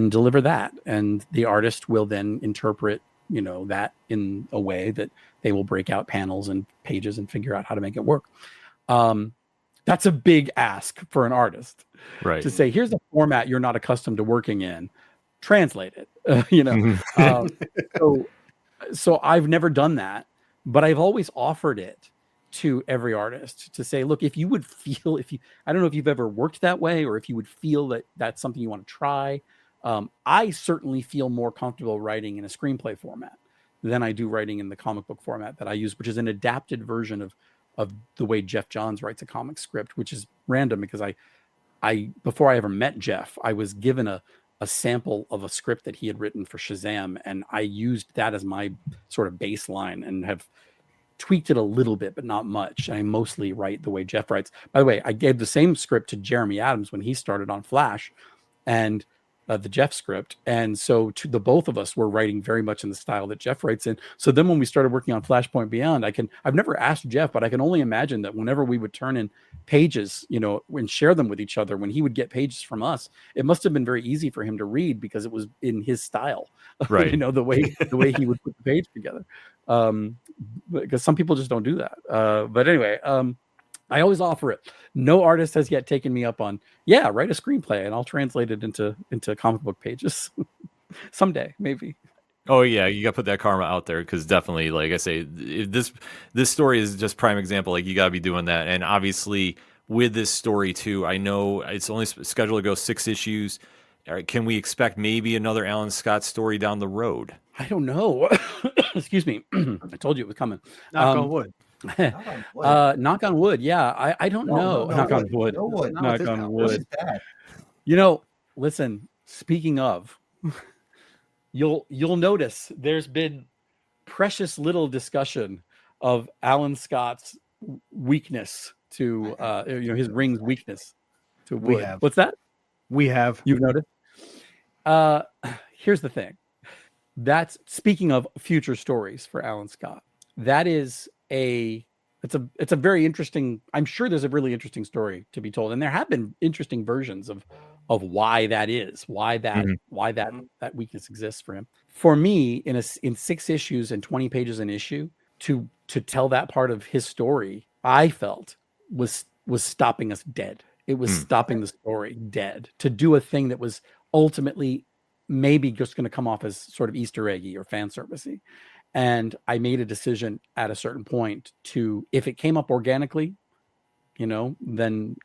deliver that, and the artist will then interpret that in a way that they will break out panels and pages and figure out how to make it work. That's a big ask for an artist, Right. to say, here's a format you're not accustomed to working in, translate it. So I've never done that, but I've always offered it to every artist to say, look, if you would feel, I don't know if you've ever worked that way, or if you would feel that that's something you want to try. I certainly feel more comfortable writing in a screenplay format than I do writing in the comic book format that I use, which is an adapted version of the way Jeff Johns writes a comic script, which is random because I before I ever met Jeff, I was given a sample of a script that he had written for Shazam, and I used that as my sort of baseline and have tweaked it a little bit, but not much. I mostly write the way Jeff writes. By the way, I gave the same script to Jeremy Adams when he started on Flash, and the Jeff script. And so to the both of us were writing very much in the style that Jeff writes in. So then when we started working on Flashpoint Beyond, I've never asked Jeff, but I can only imagine that whenever we would turn in pages, and share them with each other, when he would get pages from us, it must have been very easy for him to read because it was in his style, Right. the way he would put the page together. Because some people just don't do that. But anyway, I always offer it. No artist has yet taken me up on, write a screenplay and I'll translate it into comic book pages. Someday, maybe. Oh yeah, you got to put that karma out there, because definitely, like I say, this story is just prime example. Like, you got to be doing that, and obviously with this story too, I know it's only scheduled to go 6 issues. Can we expect maybe another Alan Scott story down the road? I don't know. Excuse me. I told you it was coming. Knock on wood. Knock on wood. Yeah, I don't know. Knock on wood. No wood. Knock on wood. Bad. Listen, speaking of, you'll notice there's been precious little discussion of Alan Scott's weakness to his ring's weakness to wood. We have. What's that? We have. You've noticed? Here's the thing. That's, speaking of future stories for Alan Scott, that is it's a very interesting, I'm sure there's a really interesting story to be told. And there have been interesting versions of why that is, why that weakness exists for him. For me, in 6 issues and 20 pages an issue, to tell that part of his story, I felt was stopping us dead. It was stopping the story dead, to do a thing that was ultimately maybe just going to come off as sort of Easter eggy or fan servicey. And I made a decision at a certain point to, if it came up organically, then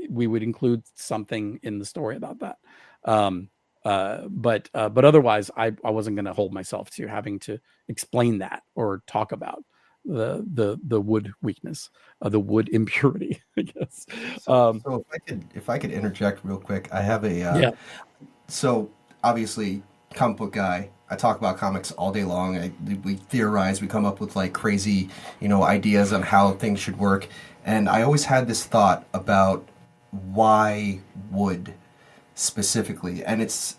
we would include something in the story about that. But otherwise, I wasn't going to hold myself to having to explain that or talk about the wood weakness, the wood impurity, I guess. So if I could interject real quick, I have a so obviously comic book guy. I talk about comics all day long. We theorize, we come up with like crazy, ideas on how things should work. And I always had this thought about why wood specifically, and it's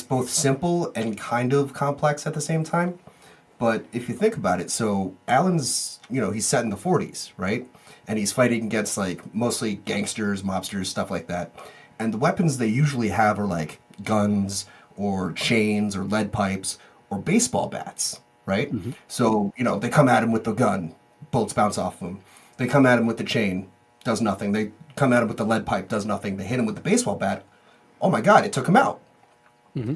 both simple and kind of complex at the same time. But if you think about it, so Alan's, he's set in the 40s, right? And he's fighting against like mostly gangsters, mobsters, stuff like that. And the weapons they usually have are like guns or chains or lead pipes or baseball bats, right? Mm-hmm. So, they come at him with the gun, bullets bounce off him. They come at him with the chain, does nothing. They come at him with the lead pipe, does nothing. They hit him with the baseball bat. Oh my God, it took him out. Mm-hmm.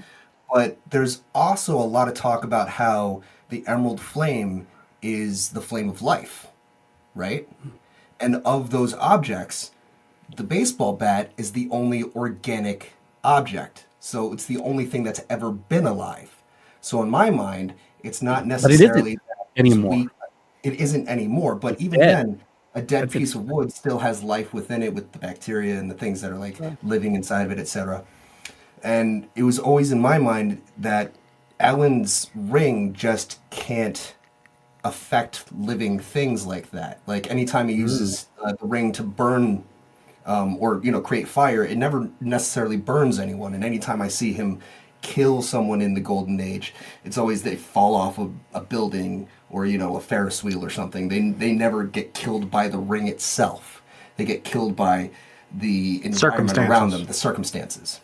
But there's also a lot of talk about how the emerald flame is the flame of life, right? And of those objects, the baseball bat is the only organic object. So it's the only thing that's ever been alive. So in my mind, it's not necessarily anymore. It isn't anymore. But even then, a dead piece of wood still has life within it with the bacteria and the things that are like living inside of it, etc. And it was always in my mind that Alan's ring just can't affect living things like that. Like anytime he uses the ring to burn or create fire, it never necessarily burns anyone. And anytime I see him kill someone in the Golden Age, it's always they fall off of a building or a Ferris wheel or something. They never get killed by the ring itself. They get killed by the environment around them, the circumstances.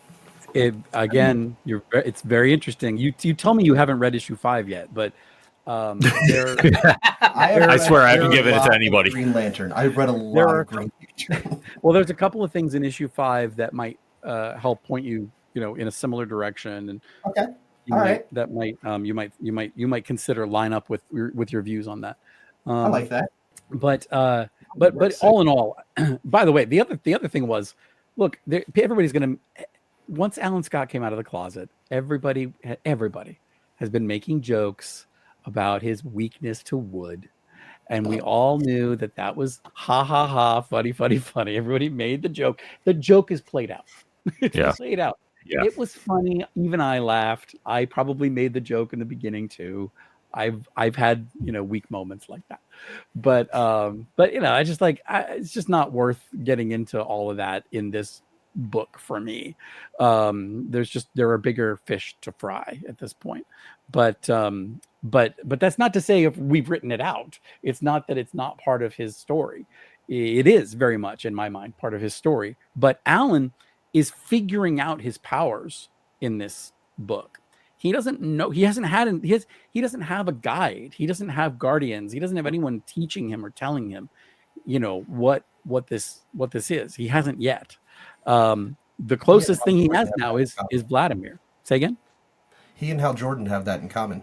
Again, it's very interesting. You tell me you haven't read issue 5 yet, but there I swear I haven't given it to lot of anybody. Green Lantern. I've read a lot of Green Lantern. well, there's a couple of things in issue 5 that might help point you, in a similar direction, and Okay. you All might, right. that might you might consider line up with your views on that. I like that. But all in all, by the way, the other thing was, look, everybody's gonna, once Alan Scott came out of the closet, everybody has been making jokes about his weakness to wood, and we all knew that was ha ha ha, funny. Everybody made the joke. The joke is played out. It's played out. Yeah. It was funny. Even I laughed. I probably made the joke in the beginning too. I've had weak moments like that, but I just it's just not worth getting into all of that in this book for me. There are bigger fish to fry at this point, but that's not to say if we've written it out. It's not that it's not part of his story. It is very much, in my mind, part of his story. But Alan is figuring out his powers in this book. He doesn't know. He doesn't have a guide. He doesn't have guardians. He doesn't have anyone teaching him or telling him, what this is. He hasn't yet. The closest thing he has now is Vladimir. Say again? He and Hal Jordan have that in common.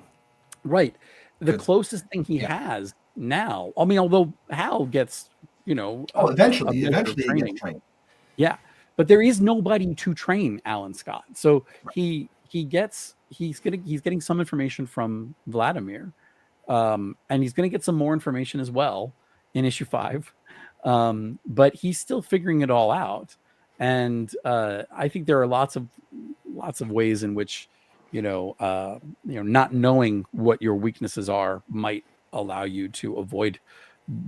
Right. The closest thing he has now, I mean, although Hal gets, eventually he gets trained. Yeah. But there is nobody to train Alan Scott. So he's getting some information from Vladimir. And he's going to get some more information as well in issue 5. But he's still figuring it all out. And I think there are lots of ways in which, not knowing what your weaknesses are might allow you to avoid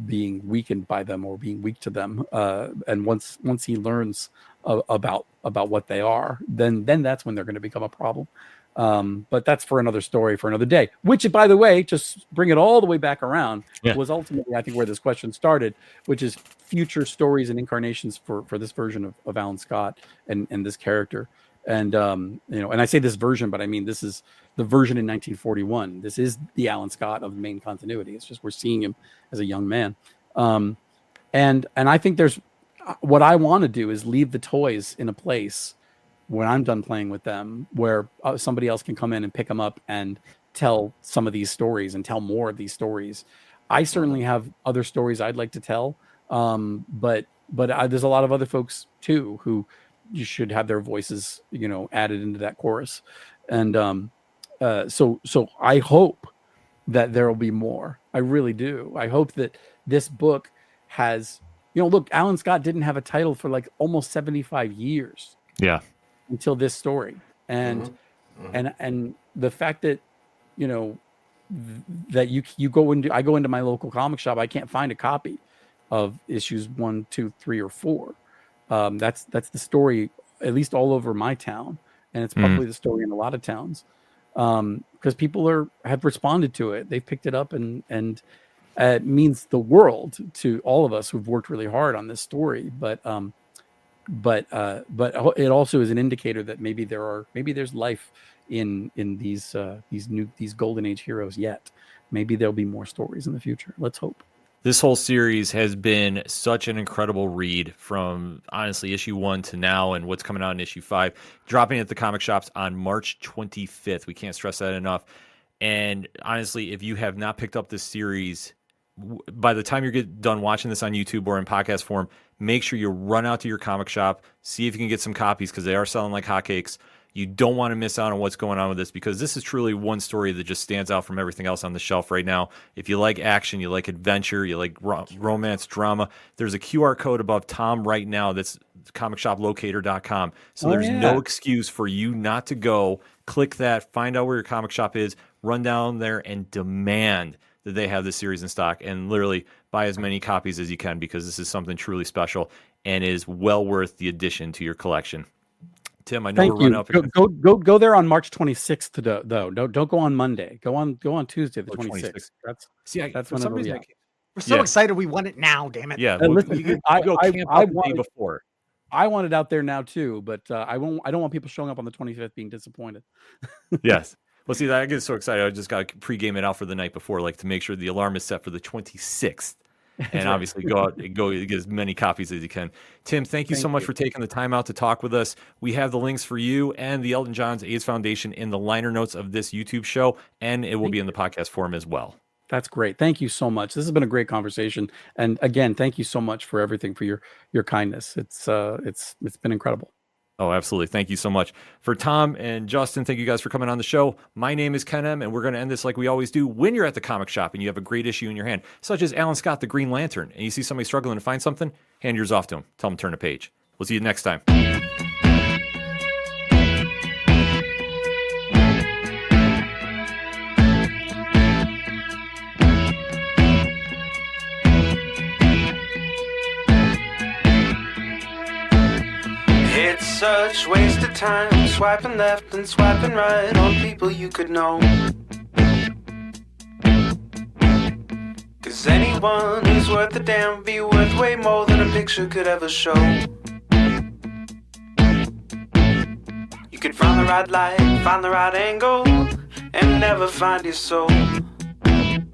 being weakened by them or being weak to them. And once he learns about what they are, then that's when they're going to become a problem. But that's for another story for another day, which, by the way, just bring it all the way back around, was ultimately, I think, where this question started, which is future stories and incarnations for this version of Alan Scott and this character. And, and I say this version, but I mean, this is the version in 1941. This is the Alan Scott of the main continuity. It's just, we're seeing him as a young man. And I think what I want to do is leave the toys in a place when I'm done playing with them, where somebody else can come in and pick them up and tell some of these stories and tell more of these stories. I certainly have other stories I'd like to tell. But there's a lot of other folks too, who you should have their voices, added into that chorus. And, so I hope that there will be more. I really do. I hope that this book has, look, Alan Scott didn't have a title for like almost 75 years. Yeah. Until this story. And and the fact that that I go into my local comic shop, I can't find a copy of issues 1, 2, 3, or 4. That's the story, at least all over my town, and it's probably the story in a lot of towns, because people have responded to it. They've picked it up, and it means the world to all of us who've worked really hard on this story. But it also is an indicator that maybe there's life in these golden age heroes yet. Maybe there'll be more stories in the future. Let's hope. This whole series has been such an incredible read, from honestly issue 1 to now, and what's coming out in issue 5, dropping at the comic shops on March 25th. We can't stress that enough. And honestly, if you have not picked up this series, by the time you're done watching this on YouTube or in podcast form, make sure you run out to your comic shop, see if you can get some copies, because they are selling like hotcakes. You don't want to miss out on what's going on with this, because this is truly one story that just stands out from everything else on the shelf right now. If you like action, you like adventure, you like romance, drama, there's a QR code above Tom right now that's comicshoplocator.com. So there's no excuse for you not to go. Click that, find out where your comic shop is, run down there and demand that they have this series in stock, and literally buy as many copies as you can, because this is something truly special and is well worth the addition to your collection. Tim, I know we're running up. Go there on March 26th though. Don't go on Monday. Go on Tuesday the 26th. That's when it'll be out. We're so excited we won it now, damn it. Yeah, listen, I go camping before. I want it out there now too, but I won't. I don't want people showing up on the 25th being disappointed. Yes. Well, see, I get so excited. I just got to pregame it out for the night before, like to make sure the alarm is set for the 26th. And obviously go out and go get as many copies as you can. Tim, thank you so much for taking the time out to talk with us. We have the links for you and the Elton John's AIDS Foundation in the liner notes of this YouTube show, and it will be in the podcast form as well. That's great. Thank you so much. This has been a great conversation. And again, thank you so much for everything, for your kindness. It's been incredible. Oh, absolutely. Thank you so much. For Tom and Justin, thank you guys for coming on the show. My name is Ken M, and we're going to end this like we always do. When you're at the comic shop and you have a great issue in your hand, such as Alan Scott, the Green Lantern, and you see somebody struggling to find something, hand yours off to them. Tell them to turn a page. We'll see you next time. It's such waste of time, swiping left and swiping right on people you could know. 'Cause anyone who's worth a damn would be worth way more than a picture could ever show. You could find the right light, find the right angle, and never find your soul. And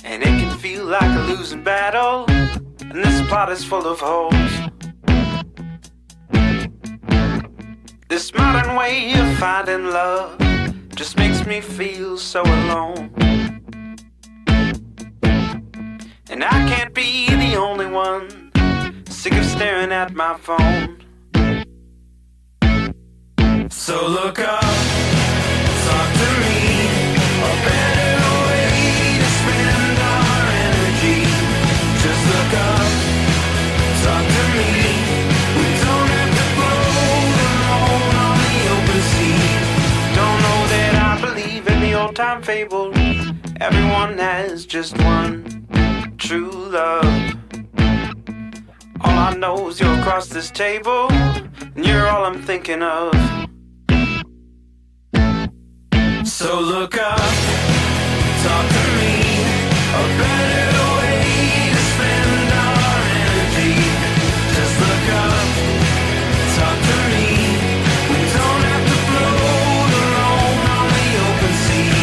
it can feel like a losing battle, and this plot is full of holes. This modern way of finding love just makes me feel so alone. And I can't be the only one sick of staring at my phone. So look up, talk to me, a better way to spend our energy. Just look up, talk to me. We don't have to float alone on the open sea. Don't know that I believe in the old time fable. Everyone has just one true love. All I know is you're across this table, and you're all I'm thinking of. So look up, talk to me, a better way to spend our energy. Just look up, talk to me. We don't have to float alone on the open sea.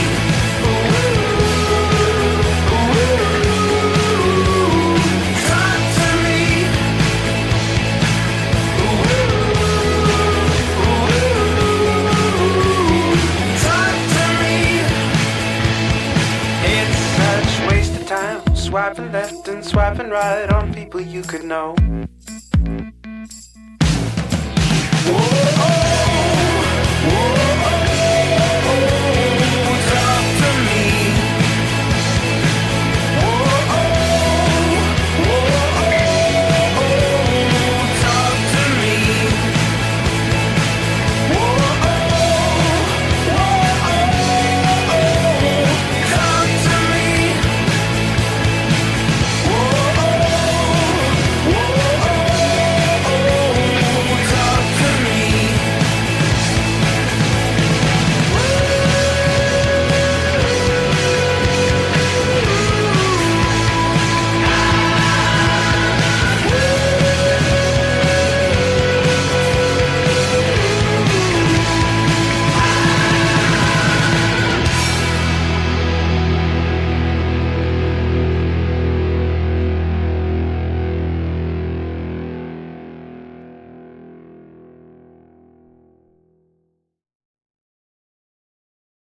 Talk to me. Talk to me. It's such waste of time, swiping left and swiping right on people you could know.